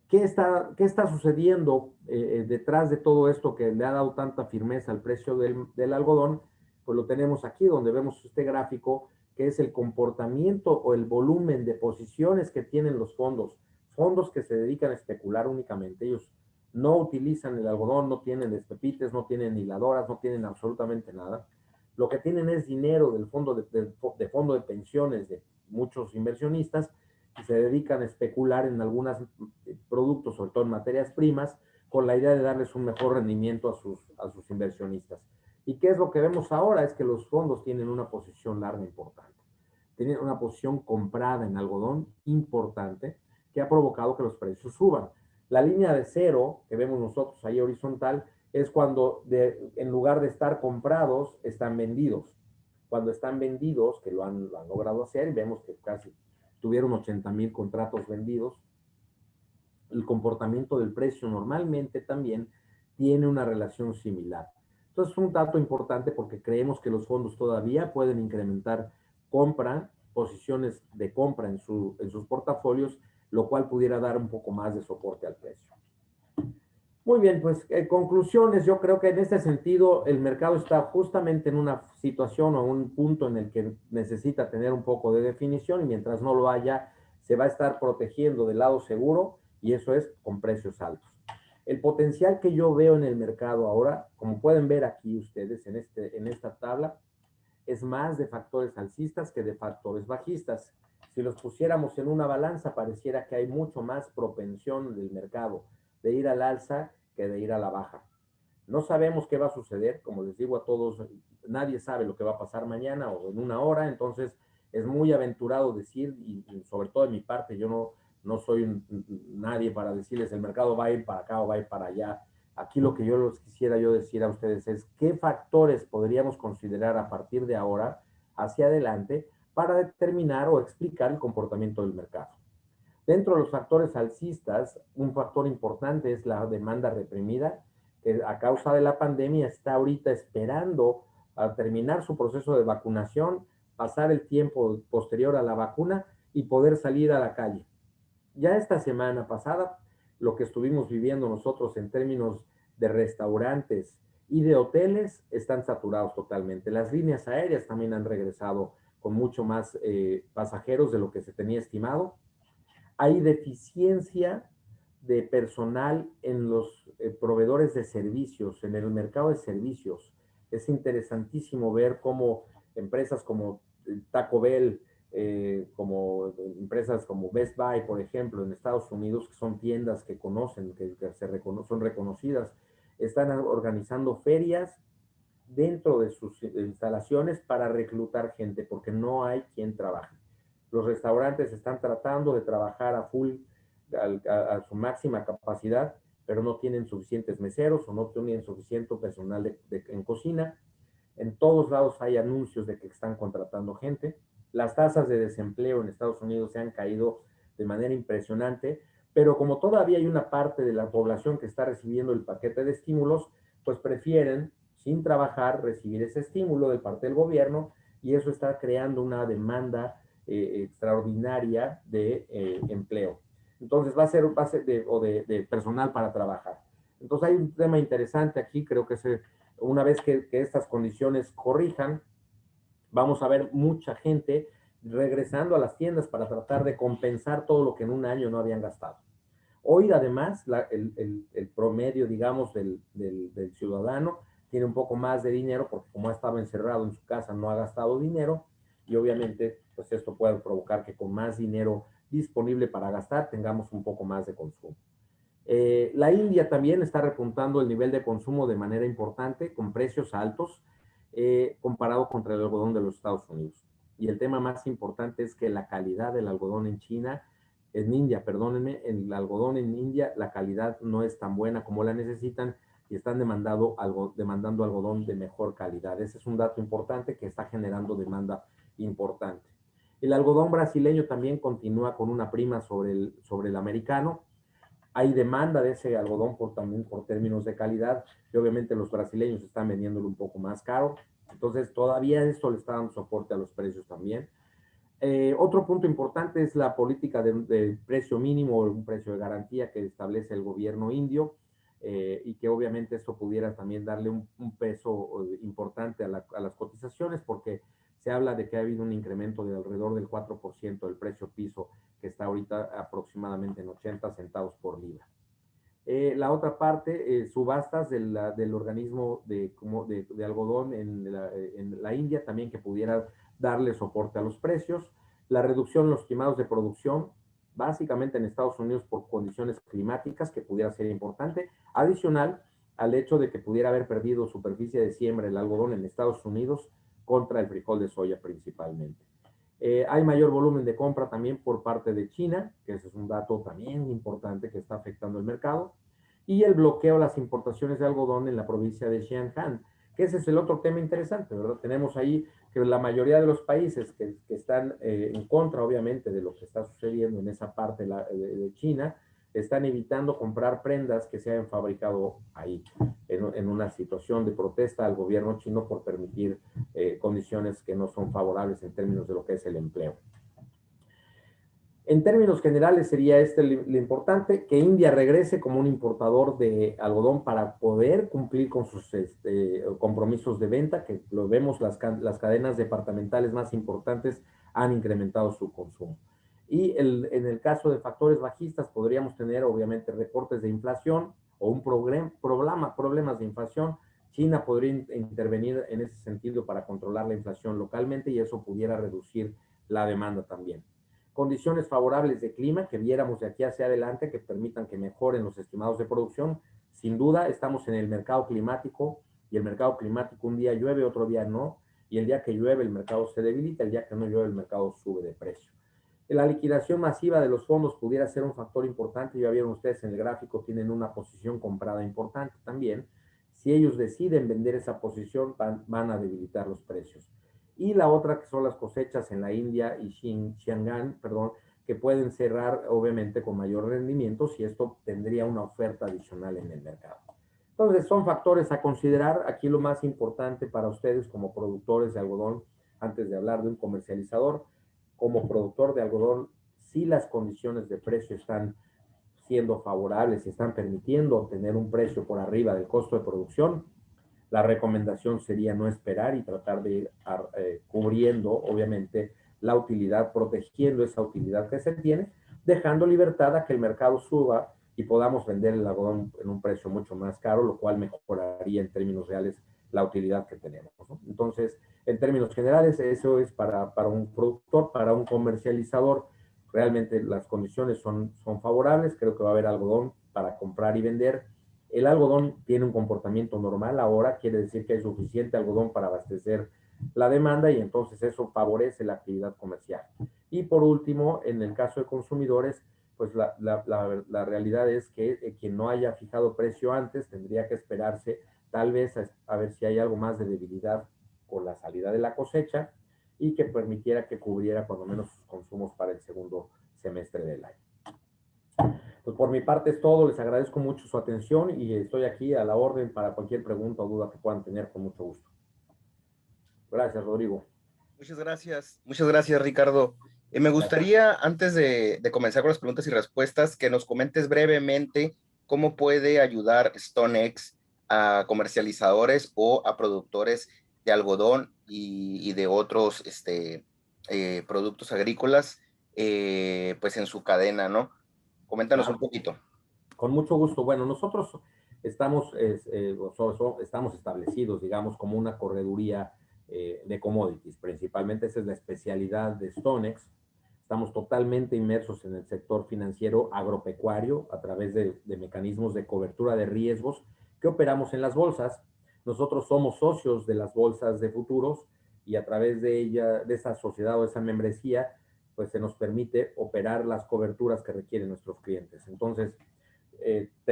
¿Qué está sucediendo detrás de todo esto que le ha dado tanta firmeza al precio del algodón? Pues lo tenemos aquí, donde vemos este gráfico, que es el comportamiento o el volumen de posiciones que tienen los fondos que se dedican a especular únicamente. Ellos no utilizan el algodón, no tienen despepites, no tienen hiladoras, no tienen absolutamente nada. Lo que tienen es dinero del fondo fondo de pensiones de muchos inversionistas y se dedican a especular en algunos productos, sobre todo en materias primas, con la idea de darles un mejor rendimiento a sus inversionistas. ¿Y qué es lo que vemos ahora? Es que los fondos tienen una posición larga importante. Tienen una posición comprada en algodón importante que ha provocado que los precios suban. La línea de cero que vemos nosotros ahí horizontal es cuando en lugar de estar comprados, están vendidos. Cuando están vendidos, que lo han logrado hacer, y vemos que casi tuvieron 80,000 contratos vendidos, el comportamiento del precio normalmente también tiene una relación similar. Entonces es un dato importante porque creemos que los fondos todavía pueden incrementar posiciones de compra en sus portafolios, lo cual pudiera dar un poco más de soporte al precio. Muy bien, pues conclusiones, yo creo que en este sentido el mercado está justamente en una situación o un punto en el que necesita tener un poco de definición y mientras no lo haya, se va a estar protegiendo del lado seguro y eso es con precios altos. El potencial que yo veo en el mercado ahora, como pueden ver aquí ustedes en esta tabla, es más de factores alcistas que de factores bajistas. Si los pusiéramos en una balanza, pareciera que hay mucho más propensión del mercado de ir al alza que de ir a la baja. No sabemos qué va a suceder, como les digo a todos, nadie sabe lo que va a pasar mañana o en una hora, entonces es muy aventurado decir, y sobre todo de mi parte, yo no soy nadie para decirles el mercado va a ir para acá o va a ir para allá. Aquí lo que yo les quisiera yo decir a ustedes es qué factores podríamos considerar a partir de ahora hacia adelante para determinar o explicar el comportamiento del mercado. Dentro de los factores alcistas, un factor importante es la demanda reprimida, que a causa de la pandemia está ahorita esperando a terminar su proceso de vacunación, pasar el tiempo posterior a la vacuna y poder salir a la calle. Ya esta semana pasada, lo que estuvimos viviendo nosotros en términos de restaurantes y de hoteles están saturados totalmente. Las líneas aéreas también han regresado con mucho más pasajeros de lo que se tenía estimado. Hay deficiencia de personal en los proveedores de servicios, en el mercado de servicios. Es interesantísimo ver cómo empresas como Taco Bell, como empresas como Best Buy, por ejemplo, en Estados Unidos, que son tiendas que conocen, son reconocidas, están organizando ferias dentro de sus instalaciones para reclutar gente, porque no hay quien trabaje. Los restaurantes están tratando de trabajar a full, a su máxima capacidad, pero no tienen suficientes meseros o no tienen suficiente personal en cocina. En todos lados hay anuncios de que están contratando gente. Las tasas de desempleo en Estados Unidos se han caído de manera impresionante, pero como todavía hay una parte de la población que está recibiendo el paquete de estímulos, pues prefieren, sin trabajar, recibir ese estímulo de parte del gobierno y eso está creando una demanda extraordinaria de empleo. Entonces va a ser de personal para trabajar. Entonces hay un tema interesante aquí, creo que una vez que estas condiciones corrijan, vamos a ver mucha gente regresando a las tiendas para tratar de compensar todo lo que en un año no habían gastado. Hoy, además, el promedio, digamos, del ciudadano tiene un poco más de dinero porque como ha estado encerrado en su casa no ha gastado dinero y obviamente pues esto puede provocar que con más dinero disponible para gastar tengamos un poco más de consumo. La India también está repuntando el nivel de consumo de manera importante con precios altos comparado contra el algodón de los Estados Unidos. Y el tema más importante es que la calidad del algodón en India, perdónenme, el algodón en India, la calidad no es tan buena como la necesitan y están demandando algodón de mejor calidad. Ese es un dato importante que está generando demanda importante. El algodón brasileño también continúa con una prima sobre el americano. Hay demanda de ese algodón también por términos de calidad y obviamente los brasileños están vendiéndolo un poco más caro. Entonces todavía esto le está dando soporte a los precios también. Otro punto importante es la política de precio mínimo o un precio de garantía que establece el gobierno indio y que obviamente esto pudiera también darle un peso importante a las cotizaciones porque se habla de que ha habido un incremento de alrededor del 4% del precio piso que está ahorita aproximadamente en 80 centavos por libra. La otra parte, subastas del organismo de algodón en la India también que pudiera darle soporte a los precios. La reducción en los estimados de producción, básicamente en Estados Unidos por condiciones climáticas, que pudiera ser importante, adicional al hecho de que pudiera haber perdido superficie de siembra el algodón en Estados Unidos contra el frijol de soya principalmente. Hay mayor volumen de compra también por parte de China, que ese es un dato también importante que está afectando el mercado, y el bloqueo a las importaciones de algodón en la provincia de Xianhan, que ese es el otro tema interesante, ¿verdad? Tenemos ahí que la mayoría de los países que están en contra, obviamente, de lo que está sucediendo en esa parte de China, están evitando comprar prendas que se hayan fabricado ahí, en una situación de protesta al gobierno chino por permitir condiciones que no son favorables en términos de lo que es el empleo. En términos generales sería lo importante, que India regrese como un importador de algodón para poder cumplir con sus compromisos de venta, que lo vemos, las cadenas departamentales más importantes han incrementado su consumo. Y en el caso de factores bajistas podríamos tener obviamente reportes de inflación o problemas de inflación. China podría intervenir en ese sentido para controlar la inflación localmente y eso pudiera reducir la demanda también. Condiciones favorables de clima que viéramos de aquí hacia adelante que permitan que mejoren los estimados de producción. Sin duda estamos en el mercado climático y el mercado climático un día llueve, otro día no, y el día que llueve el mercado se debilita, el día que no llueve el mercado sube de precio. La liquidación masiva de los fondos pudiera ser un factor importante, ya vieron ustedes en el gráfico, tienen una posición comprada importante también. Si ellos deciden vender esa posición, van a debilitar los precios. Y la otra que son las cosechas en la India y Xiangán, perdón, que pueden cerrar obviamente con mayor rendimiento si esto tendría una oferta adicional en el mercado. Entonces son factores a considerar. Aquí lo más importante para ustedes como productores de algodón, antes de hablar de un comercializador, como productor de algodón, si las condiciones de precio están siendo favorables y están permitiendo obtener un precio por arriba del costo de producción, la recomendación sería no esperar y tratar de ir cubriendo, obviamente, la utilidad, protegiendo esa utilidad que se tiene, dejando libertad a que el mercado suba y podamos vender el algodón en un precio mucho más caro, lo cual mejoraría en términos reales la utilidad que tenemos, ¿no? Entonces, en términos generales, eso es para un productor, para un comercializador, realmente las condiciones son favorables, creo que va a haber algodón para comprar y vender. El algodón tiene un comportamiento normal ahora, quiere decir que hay suficiente algodón para abastecer la demanda y entonces eso favorece la actividad comercial. Y por último, en el caso de consumidores, pues la realidad es que quien no haya fijado precio antes tendría que esperarse tal vez a ver si hay algo más de debilidad con la salida de la cosecha y que permitiera que cubriera por lo menos sus consumos para el segundo semestre del año. Pues por mi parte es todo, les agradezco mucho su atención y estoy aquí a la orden para cualquier pregunta o duda que puedan tener con mucho gusto. Gracias, Rodrigo. Muchas gracias, Ricardo. Me Gracias. gustaría, antes de comenzar con las preguntas y respuestas, que nos comentes brevemente cómo puede ayudar StoneX a comercializadores o a productores de algodón y de otros productos agrícolas, pues en su cadena, ¿no? Coméntanos un Claro, poquito. con mucho gusto. Bueno, nosotros estamos establecidos, digamos, como una correduría de commodities. Principalmente esa es la especialidad de StoneX. Estamos totalmente inmersos en el sector financiero agropecuario a través de mecanismos de cobertura de riesgos que operamos en las bolsas. Nosotros somos socios de las bolsas de futuros y a través de ella, de esa sociedad o esa membresía, pues se nos permite operar las coberturas que requieren nuestros clientes. Entonces,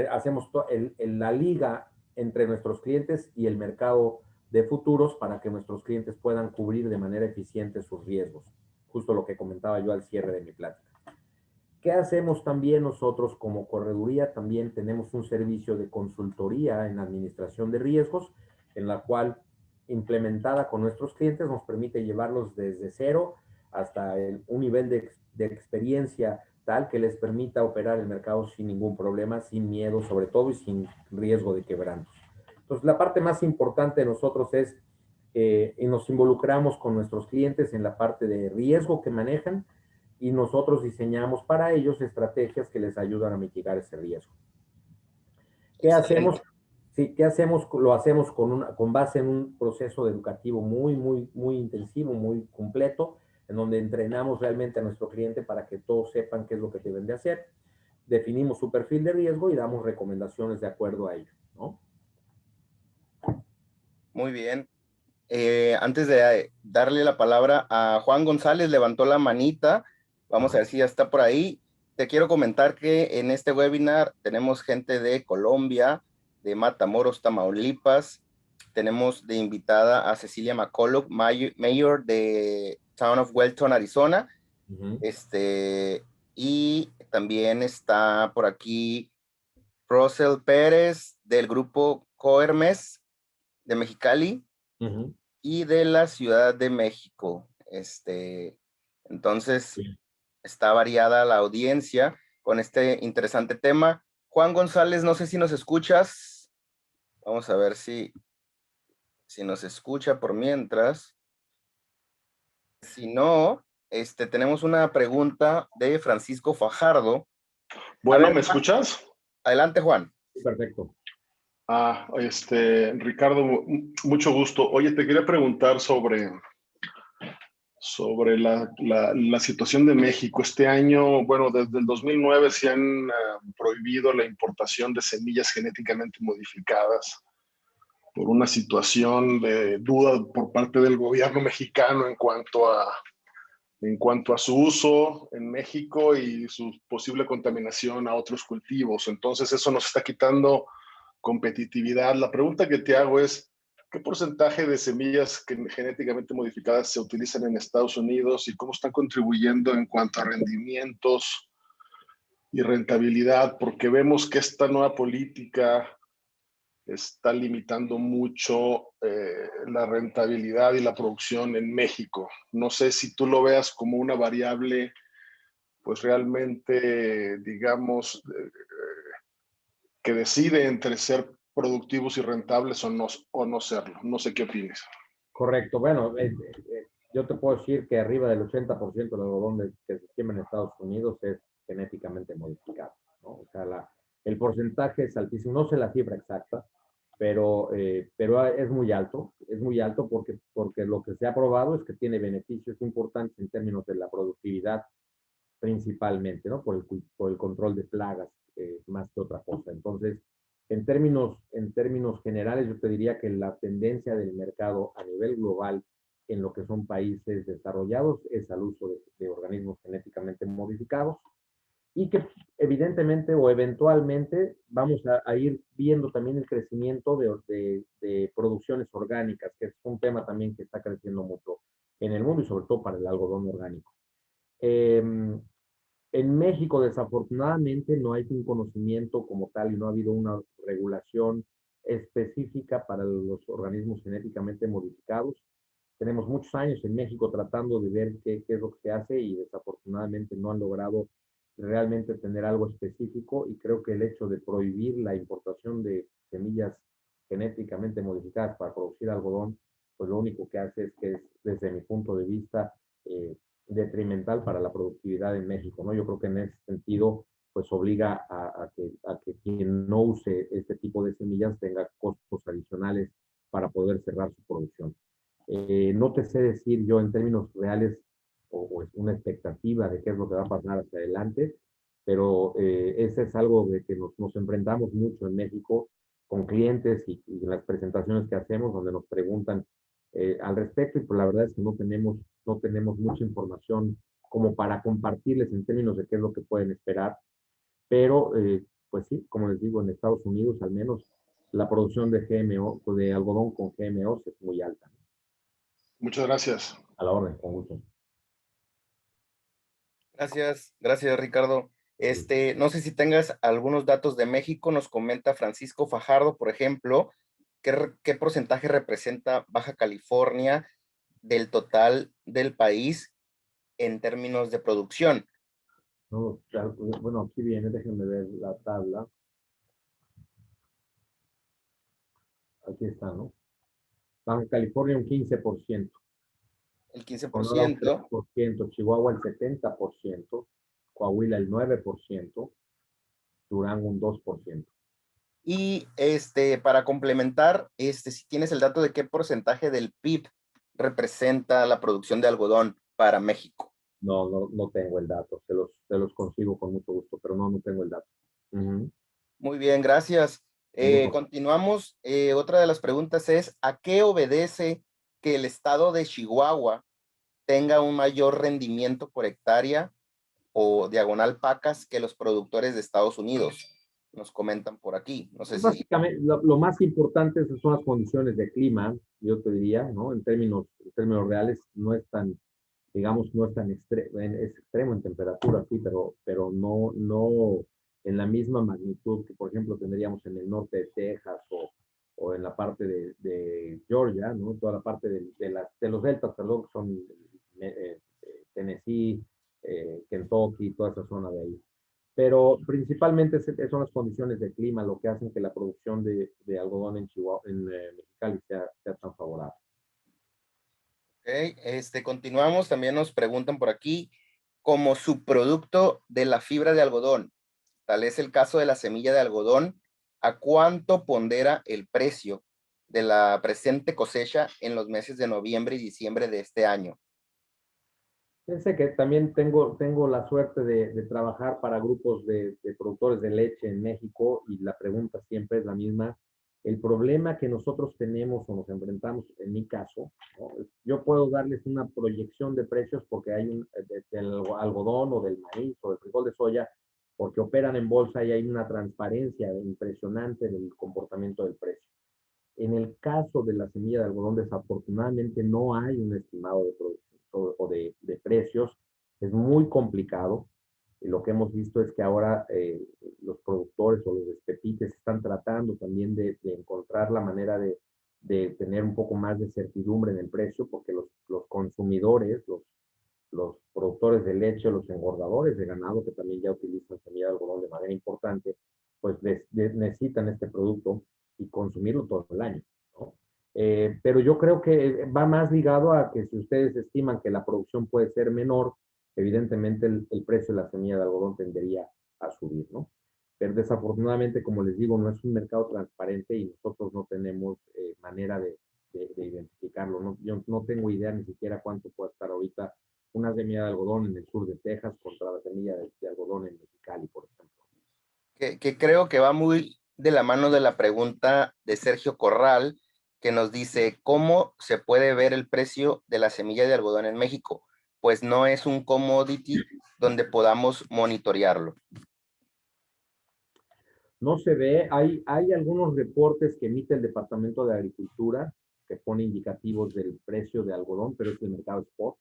hacemos la liga entre nuestros clientes y el mercado de futuros para que nuestros clientes puedan cubrir de manera eficiente sus riesgos. Justo lo que comentaba yo al cierre de mi plática. ¿Qué hacemos también nosotros como correduría? También tenemos un servicio de consultoría en administración de riesgos, en la cual implementada con nuestros clientes nos permite llevarlos desde cero hasta un nivel de experiencia tal que les permita operar el mercado sin ningún problema, sin miedo sobre todo y sin riesgo de quebrantos. Entonces, la parte más importante de nosotros es, y nos involucramos con nuestros clientes en la parte de riesgo que manejan, y nosotros diseñamos para ellos estrategias que les ayudan a mitigar ese riesgo. ¿Qué hacemos? Excelente. Sí, ¿qué hacemos? Lo hacemos con base en un proceso educativo muy intensivo, muy completo, en donde entrenamos realmente a nuestro cliente para que todos sepan qué es lo que deben de hacer. Definimos su perfil de riesgo y damos recomendaciones de acuerdo a ello, ¿no? Muy bien. Antes de darle la palabra a Juan González, levantó la manita. Vamos a Ajá. ver si ya está por ahí. Te quiero comentar que en este webinar tenemos gente de Colombia, de Matamoros, Tamaulipas. Tenemos de invitada a Cecilia McCullough, mayor de Town of Welton, Arizona. Uh -huh. Y también está por aquí Rosel Pérez del grupo Cohermes de Mexicali Uh -huh. y de la Ciudad de México. Entonces, Sí. está variada la audiencia con este interesante tema. Juan González, no sé si nos escuchas. Vamos a ver si nos escucha por mientras. Si no, tenemos una pregunta de Francisco Fajardo. A Bueno, ver, ¿me Juan, escuchas? adelante, Juan. Sí, perfecto. Ricardo, mucho gusto. Oye, te quería preguntar sobre la situación de México. Este año, bueno, desde el 2009 se han prohibido la importación de semillas genéticamente modificadas por una situación de duda por parte del gobierno mexicano en cuanto a su uso en México y su posible contaminación a otros cultivos. Entonces, eso nos está quitando competitividad. La pregunta que te hago es, ¿qué porcentaje de semillas genéticamente modificadas se utilizan en Estados Unidos y cómo están contribuyendo en cuanto a rendimientos y rentabilidad? Porque vemos que esta nueva política está limitando mucho la rentabilidad y la producción en México. No sé si tú lo veas como una variable, pues realmente, digamos, que decide entre ser productivos y rentables o no serlo. No sé qué opinas. Correcto. Bueno, yo te puedo decir que arriba del 80% del algodón que se siembra en Estados Unidos es genéticamente modificado, ¿no? O sea, el porcentaje es altísimo, no sé la cifra exacta, pero es muy alto porque lo que se ha probado es que tiene beneficios importantes en términos de la productividad principalmente, ¿no? Por el control de plagas, más que otra cosa. Entonces, en términos generales, yo te diría que la tendencia del mercado a nivel global en lo que son países desarrollados es al uso de organismos genéticamente modificados y que evidentemente o eventualmente vamos a ir viendo también el crecimiento de producciones orgánicas, que es un tema también que está creciendo mucho en el mundo y sobre todo para el algodón orgánico. Eh, en México, desafortunadamente, no hay un conocimiento como tal y no ha habido una regulación específica para los organismos genéticamente modificados. Tenemos muchos años en México tratando de ver qué es lo que se hace y desafortunadamente no han logrado realmente tener algo específico y creo que el hecho de prohibir la importación de semillas genéticamente modificadas para producir algodón, pues lo único que hace es que es, desde mi punto de vista, detrimental para la productividad en México, ¿no? Yo creo que en ese sentido, pues obliga a que quien no use este tipo de semillas tenga costos adicionales para poder cerrar su producción. No te sé decir yo en términos reales o es una expectativa de qué es lo que va a pasar hacia adelante, pero ese es algo de que nos enfrentamos mucho en México con clientes y en las presentaciones que hacemos donde nos preguntan al respecto y pues la verdad es que no tenemos mucha información como para compartirles en términos de qué es lo que pueden esperar, pero pues sí, como les digo, en Estados Unidos al menos la producción de GMO, de algodón con GMO es muy alta. Muchas gracias. A la orden, con gusto. Gracias, Ricardo. Sí. No sé si tengas algunos datos de México, nos comenta Francisco Fajardo, por ejemplo, ¿qué porcentaje representa Baja California del total del país en términos de producción? No, bueno, aquí viene, déjenme ver la tabla. Aquí está, ¿no? Baja California un 15%, El quince por Sonora un ciento 3%, Chihuahua el 70%, Coahuila el 9%, Durango un 2%. Y para complementar, si tienes el dato de qué porcentaje del PIB representa la producción de algodón para México. No tengo el dato, se los consigo con mucho gusto, pero no tengo el dato. Muy bien, gracias. Con gusto. Continuamos. Otra de las preguntas es, ¿a qué obedece que el estado de Chihuahua tenga un mayor rendimiento por hectárea o diagonal pacas que los productores de Estados Unidos? Nos comentan por aquí. No sé Pues si... básicamente, lo más importante son las condiciones de clima, yo te diría, ¿no? En términos reales, no es tan, digamos, no es tan extremo, es extremo en temperatura, sí, pero no en la misma magnitud que, por ejemplo, tendríamos en el norte de Texas o en la parte de Georgia, ¿no? Toda la parte de los deltas, perdón, que son Tennessee, Kentucky, toda esa zona de ahí. Pero principalmente son las condiciones de clima lo que hacen que la producción de algodón en Chihuahua, en Mexicali sea tan favorable. Ok, continuamos. También nos preguntan por aquí, como subproducto de la fibra de algodón, tal es el caso de la semilla de algodón, ¿a cuánto pondera el precio de la presente cosecha en los meses de noviembre y diciembre de este año? Fíjense que también tengo la suerte de trabajar para grupos de productores de leche en México y la pregunta siempre es la misma. El problema que nosotros tenemos o nos enfrentamos, en mi caso, ¿no? Yo puedo darles una proyección de precios porque hay del algodón o del maíz o del frijol de soya, porque operan en bolsa y hay una transparencia impresionante del comportamiento del precio. En el caso de la semilla de algodón, desafortunadamente no hay un estimado de producción o de precios. Es muy complicado. Y lo que hemos visto es que ahora los productores o los despepites están tratando también de encontrar la manera de tener un poco más de certidumbre en el precio, porque los consumidores, los productores de leche, los engordadores de ganado, que también ya utilizan semilla de algodón de manera importante, pues necesitan este producto y consumirlo todo el año, ¿no? Pero yo creo que va más ligado a que si ustedes estiman que la producción puede ser menor, evidentemente el precio de la semilla de algodón tendería a subir, ¿no? Pero desafortunadamente, como les digo, no es un mercado transparente y nosotros no tenemos manera de identificarlo, ¿no? Yo no tengo idea ni siquiera cuánto puede estar ahorita una semilla de algodón en el sur de Texas contra la semilla de algodón en Mexicali, por ejemplo. Que creo que va muy de la mano de la pregunta de Sergio Corral, que nos dice, ¿cómo se puede ver el precio de la semilla de algodón en México? Pues no es un commodity donde podamos monitorearlo. No se ve, hay algunos reportes que emite el Departamento de Agricultura que pone indicativos del precio de algodón, pero es el mercado spot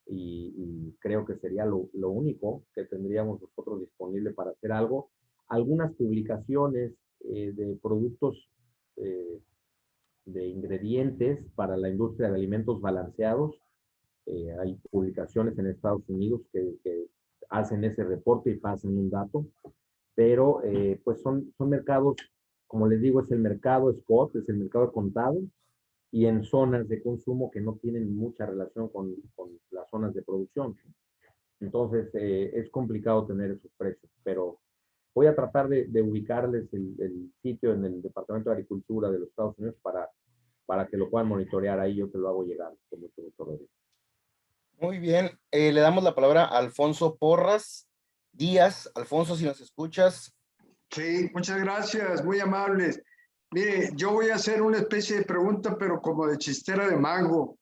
y creo que sería lo único que tendríamos nosotros disponible para hacer algo. Algunas publicaciones de productos de ingredientes para la industria de alimentos balanceados. Hay publicaciones en Estados Unidos que hacen ese reporte y pasan un dato, pero pues son mercados, como les digo, es el mercado spot, es el mercado de contado y en zonas de consumo que no tienen mucha relación con las zonas de producción. Entonces es complicado tener esos precios, pero voy a tratar de ubicarles el sitio en el Departamento de Agricultura de los Estados Unidos para que lo puedan monitorear ahí. Yo te lo hago llegar con mucho gusto. Muy bien, le damos la palabra a Alfonso Porras Díaz. Alfonso, si nos escuchas. Sí, muchas gracias, muy amables. Mire, yo voy a hacer una especie de pregunta, pero como de chistera de mago.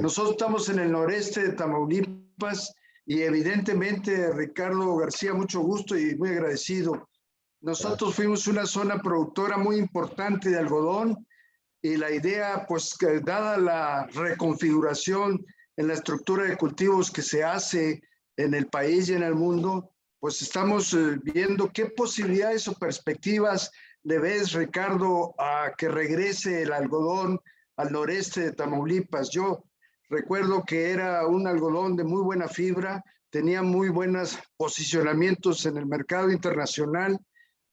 Nosotros estamos en el noreste de Tamaulipas y evidentemente, Ricardo García, mucho gusto y muy agradecido. Nosotros fuimos una zona productora muy importante de algodón y la idea, pues, que dada la reconfiguración en la estructura de cultivos que se hace en el país y en el mundo, pues estamos viendo qué posibilidades o perspectivas le ves, Ricardo, a que regrese el algodón al noreste de Tamaulipas. Yo recuerdo que era un algodón de muy buena fibra, tenía muy buenos posicionamientos en el mercado internacional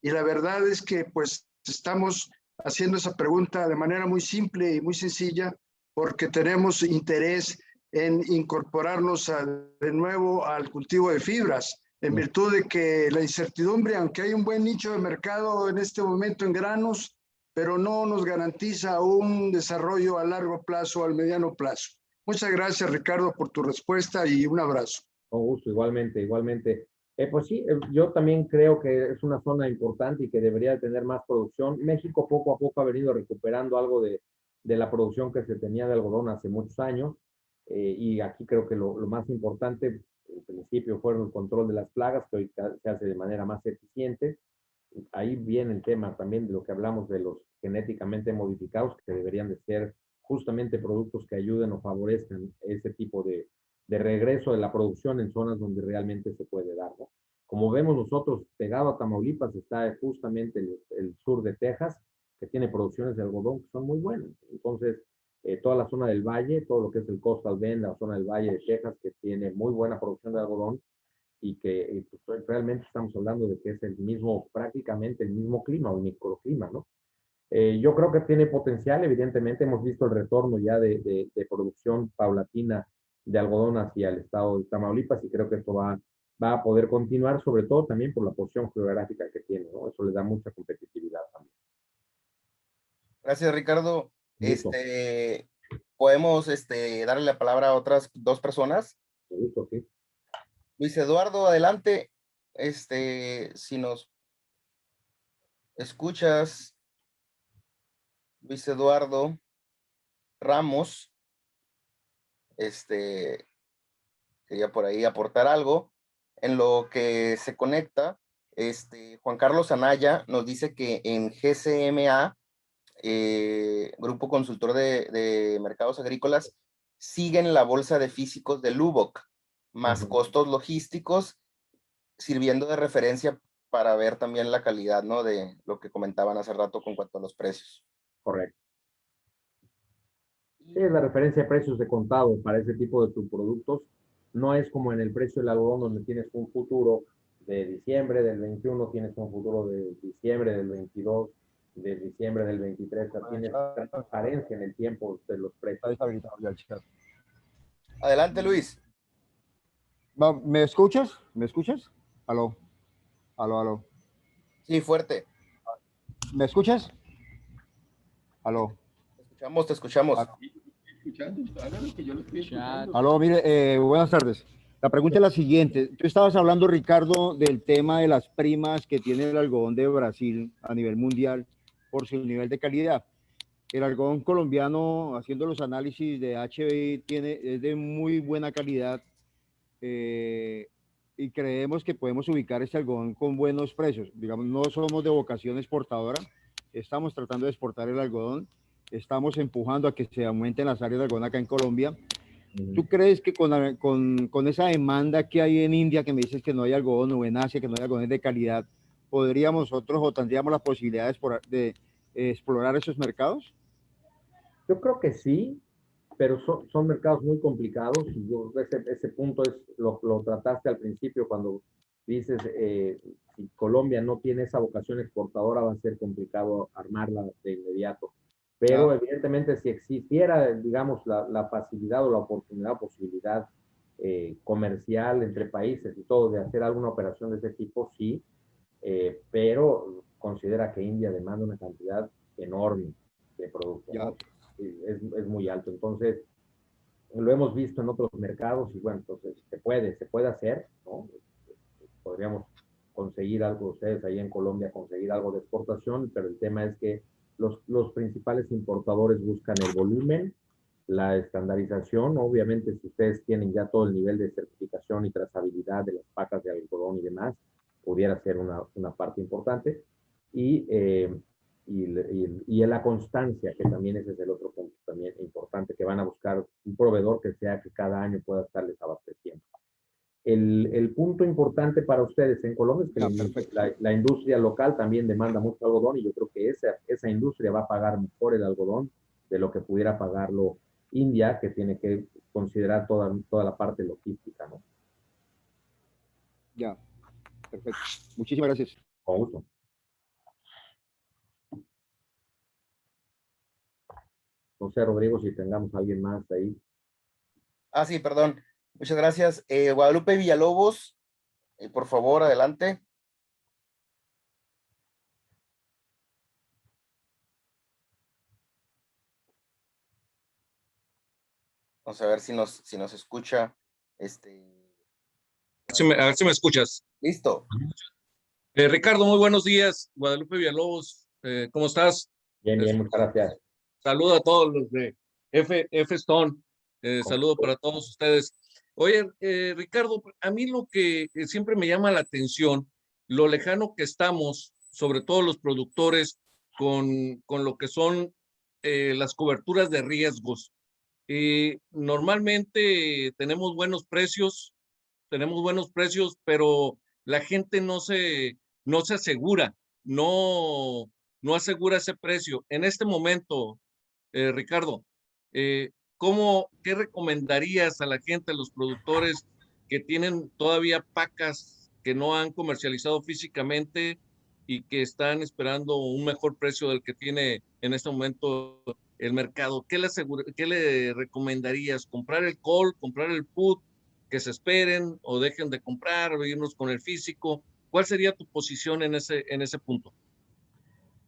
y la verdad es que pues estamos haciendo esa pregunta de manera muy simple y muy sencilla porque tenemos interés en incorporarnos de nuevo al cultivo de fibras, en virtud de que la incertidumbre, aunque hay un buen nicho de mercado en este momento en granos, pero no nos garantiza un desarrollo a largo plazo o al mediano plazo. Muchas gracias, Ricardo, por tu respuesta y un abrazo. Con gusto, igualmente, igualmente. Pues sí, yo también creo que es una zona importante y que debería tener más producción. México poco a poco ha venido recuperando algo de la producción que se tenía de algodón hace muchos años. Y aquí creo que lo más importante, en principio, fue el control de las plagas, que hoy se hace de manera más eficiente. Ahí viene el tema también de lo que hablamos de los genéticamente modificados, que deberían de ser justamente productos que ayuden o favorezcan ese tipo de regreso de la producción en zonas donde realmente se puede dar, ¿no? Como vemos nosotros, pegado a Tamaulipas está justamente el sur de Texas, que tiene producciones de algodón que son muy buenas. Entonces, toda la zona del valle, todo lo que es el Coastal Bend, la zona del Valle de Texas, que tiene muy buena producción de algodón y que pues, realmente estamos hablando de que es el mismo, prácticamente el mismo clima, un microclima, ¿no? Yo creo que tiene potencial, evidentemente hemos visto el retorno ya de producción paulatina de algodón hacia el estado de Tamaulipas y creo que esto va a poder continuar, sobre todo también por la posición geográfica que tiene, ¿no? Eso le da mucha competitividad también. Gracias, Ricardo. Gusto. Podemos darle la palabra a otras dos personas. Gusto, sí. Luis Eduardo, adelante. Si nos escuchas, Luis Eduardo Ramos, quería por ahí aportar algo. En lo que se conecta, Juan Carlos Anaya nos dice que en GCMA, Grupo Consultor de Mercados Agrícolas, siguen la bolsa de físicos de Lubbock, más costos logísticos, sirviendo de referencia para ver también la calidad, ¿no? De lo que comentaban hace rato con cuanto a los precios. Correcto. Sí, es la referencia de precios de contado para ese tipo de subproductos. No es como en el precio del algodón, donde tienes un futuro de diciembre del 21, tienes un futuro de diciembre del 22, de diciembre del 23, o sea, tienes transparencia en el tiempo de los precios. Adelante, Luis. ¿Me escuchas? ¿Me escuchas? Aló, aló, aló. Sí, fuerte. ¿Me escuchas? Aló. Te escuchamos. Aló, mire, buenas tardes. La pregunta es la siguiente. Tú estabas hablando, Ricardo, del tema de las primas que tiene el algodón de Brasil a nivel mundial por su nivel de calidad. El algodón colombiano, haciendo los análisis de HBI, es de muy buena calidad y creemos que podemos ubicar este algodón con buenos precios. Digamos, no somos de vocación exportadora, estamos tratando de exportar el algodón, estamos empujando a que se aumenten las áreas de algodón acá en Colombia. ¿Tú crees que con esa demanda que hay en India, que me dices que no hay algodón, o en Asia, que no hay algodón de calidad, podríamos nosotros o tendríamos la posibilidad de explorar esos mercados? Yo creo que sí, pero son mercados muy complicados y yo, ese punto lo trataste al principio cuando dices si Colombia no tiene esa vocación exportadora va a ser complicado armarla de inmediato. Pero evidentemente si existiera, digamos, la facilidad o la oportunidad o posibilidad comercial entre países y todo de hacer alguna operación de ese tipo, sí, pero considera que India demanda una cantidad enorme de productos, ¿no? Es muy alto. Entonces, lo hemos visto en otros mercados y bueno, entonces se puede hacer, ¿no? Podríamos conseguir algo, ustedes ahí en Colombia conseguir algo de exportación, pero el tema es que los principales importadores buscan el volumen, la estandarización, obviamente si ustedes tienen ya todo el nivel de certificación y trazabilidad de las pacas de algodón y demás, pudiera ser una parte importante, y la constancia, que también ese es el otro punto también importante, que van a buscar un proveedor que sea que cada año pueda estarles abasteciendo. El punto importante para ustedes en Colombia es que la industria local también demanda mucho algodón y yo creo que esa industria va a pagar mejor el algodón de lo que pudiera pagarlo India, que tiene que considerar toda la parte logística, ¿no? Ya, perfecto. Muchísimas gracias. Con gusto. No sé, Rodrigo, si tengamos a alguien más ahí. Ah, sí, perdón. Muchas gracias. Guadalupe Villalobos, por favor, adelante. Vamos a ver si nos escucha. A ver si me escuchas. Listo. Ricardo, muy buenos días. Guadalupe Villalobos, ¿cómo estás? Bien, muchas gracias. Saludo a todos los de F Stone. Saludo para todos ustedes. Oye, Ricardo, a mí lo que siempre me llama la atención, lo lejano que estamos, sobre todo los productores, con lo que son las coberturas de riesgos. Normalmente tenemos buenos precios, pero la gente no se asegura, no asegura ese precio. En este momento, Ricardo, ¿Qué recomendarías a la gente, a los productores que tienen todavía pacas que no han comercializado físicamente y que están esperando un mejor precio del que tiene en este momento el mercado? ¿Qué le recomendarías? ¿Comprar el call, comprar el put, que se esperen o dejen de comprar o irnos con el físico? ¿Cuál sería tu posición en ese punto?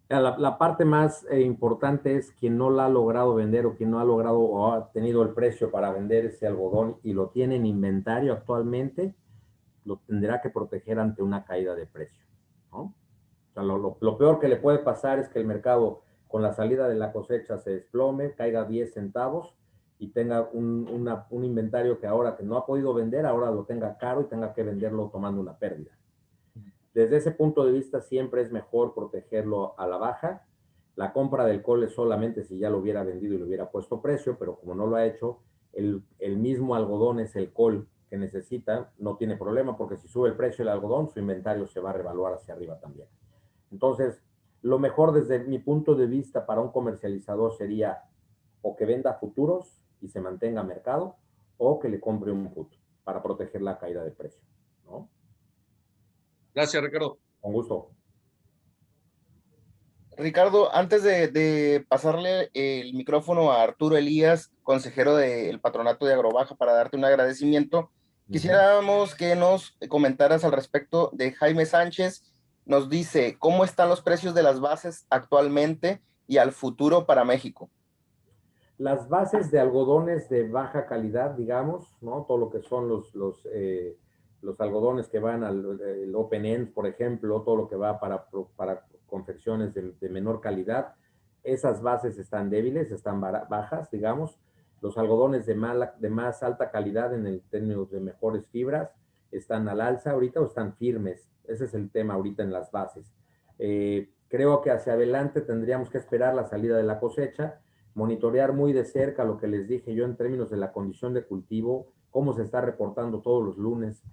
La parte más importante es quien no la ha logrado vender o quien no ha logrado o ha tenido el precio para vender ese algodón y lo tiene en inventario actualmente, lo tendrá que proteger ante una caída de precio, ¿no? O sea, lo peor que le puede pasar es que el mercado con la salida de la cosecha se desplome, caiga 10 centavos y tenga un inventario que ahora que no ha podido vender, ahora lo tenga caro y tenga que venderlo tomando una pérdida. Desde ese punto de vista siempre es mejor protegerlo a la baja. La compra del call es solamente si ya lo hubiera vendido y le hubiera puesto precio, pero como no lo ha hecho, el mismo algodón es el call que necesita, no tiene problema porque si sube el precio del algodón, su inventario se va a revaluar hacia arriba también. Entonces, lo mejor desde mi punto de vista para un comercializador sería o que venda futuros y se mantenga a mercado o que le compre un put para proteger la caída de precio, ¿no? Gracias, Ricardo. Con gusto. Ricardo, antes de pasarle el micrófono a Arturo Elías, consejero del Patronato de Agrobaja, para darte un agradecimiento, quisiéramos que nos comentaras al respecto de Jaime Sánchez. Nos dice, ¿cómo están los precios de las bases actualmente y al futuro para México? Las bases de algodones de baja calidad, digamos, ¿no? Todo lo que son los algodones que van al open end, por ejemplo, todo lo que va para confecciones de menor calidad, esas bases están débiles, están bajas, digamos. Los algodones de más alta calidad en el términos de mejores fibras están al alza ahorita o están firmes. Ese es el tema ahorita en las bases. Creo que hacia adelante tendríamos que esperar la salida de la cosecha, monitorear muy de cerca lo que les dije yo en términos de la condición de cultivo, cómo se está reportando todos los lunes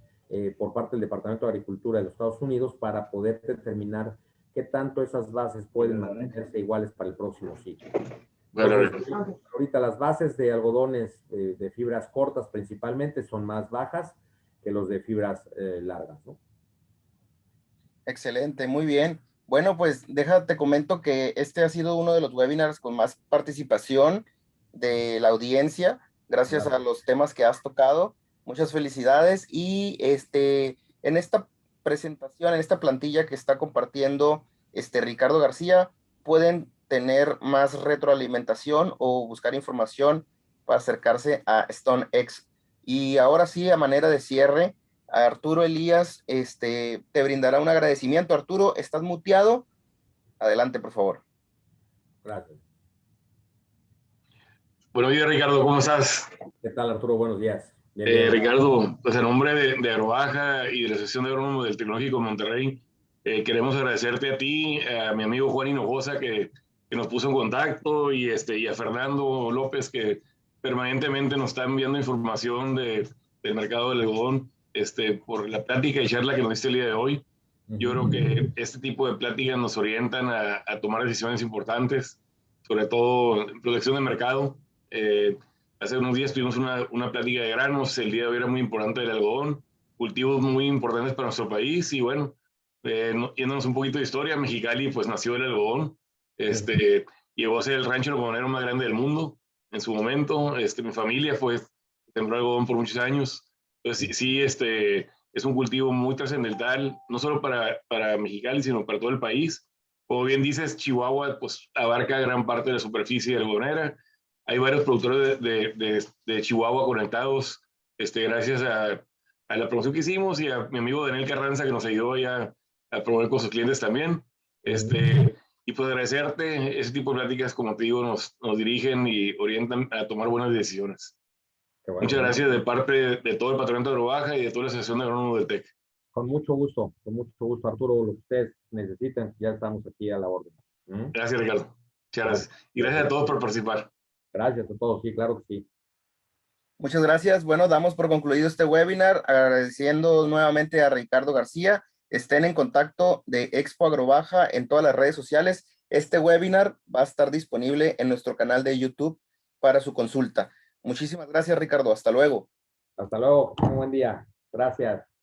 por parte del Departamento de Agricultura de los Estados Unidos para poder determinar qué tanto esas bases pueden mantenerse iguales para el próximo ciclo. Entonces, ahorita las bases de algodones de fibras cortas principalmente son más bajas que los de fibras largas, ¿no? Excelente, muy bien. Bueno, pues déjate comento que este ha sido uno de los webinars con más participación de la audiencia, gracias a los temas que has tocado. Muchas felicidades. Y en esta presentación, en esta plantilla que está compartiendo Ricardo García, pueden tener más retroalimentación o buscar información para acercarse a StoneX. Y ahora sí, a manera de cierre, Arturo Elías te brindará un agradecimiento. Arturo, estás muteado. Adelante, por favor. Gracias. Buenos días, Ricardo, ¿cómo estás? ¿Qué tal, Arturo? Buenos días. Bien. Ricardo, pues en nombre de Agrobaja y de la Asociación de Agrónomos del Tecnológico de Monterrey, queremos agradecerte a ti, a mi amigo Juan Hinojosa que nos puso en contacto y a Fernando López que permanentemente nos está enviando información del mercado del algodón, por la plática y charla que nos diste el día de hoy. Yo creo que este tipo de pláticas nos orientan a tomar decisiones importantes, sobre todo en protección de mercado. Hace unos días tuvimos una plática de granos, el día de hoy era muy importante el algodón, cultivos muy importantes para nuestro país y bueno, yéndonos un poquito de historia, Mexicali pues nació el algodón, llegó a ser el rancho algodonero más grande del mundo en su momento, mi familia sembró algodón por muchos años, entonces sí, es un cultivo muy trascendental, no solo para Mexicali, sino para todo el país. Como bien dices, Chihuahua pues abarca gran parte de la superficie algodonera. Hay varios productores de Chihuahua conectados, gracias a la promoción que hicimos y a mi amigo Daniel Carranza que nos ayudó ya a promover con sus clientes también. Y pues agradecerte, ese tipo de pláticas, como te digo, nos dirigen y orientan a tomar buenas decisiones. Bueno, muchas gracias de parte de todo el Patronato de Agrobaja y de toda la Asociación de Agrónomos del TEC. Con mucho gusto, Arturo, lo que ustedes necesiten, ya estamos aquí a la orden. Gracias, Ricardo. Muchas gracias. Y gracias a todos por participar. Gracias a todos, sí, claro que sí. Muchas gracias. Bueno, damos por concluido este webinar, agradeciendo nuevamente a Ricardo García. Estén en contacto de Expo Agrobaja en todas las redes sociales. Este webinar va a estar disponible en nuestro canal de YouTube para su consulta. Muchísimas gracias, Ricardo. Hasta luego. Hasta luego. Un buen día. Gracias.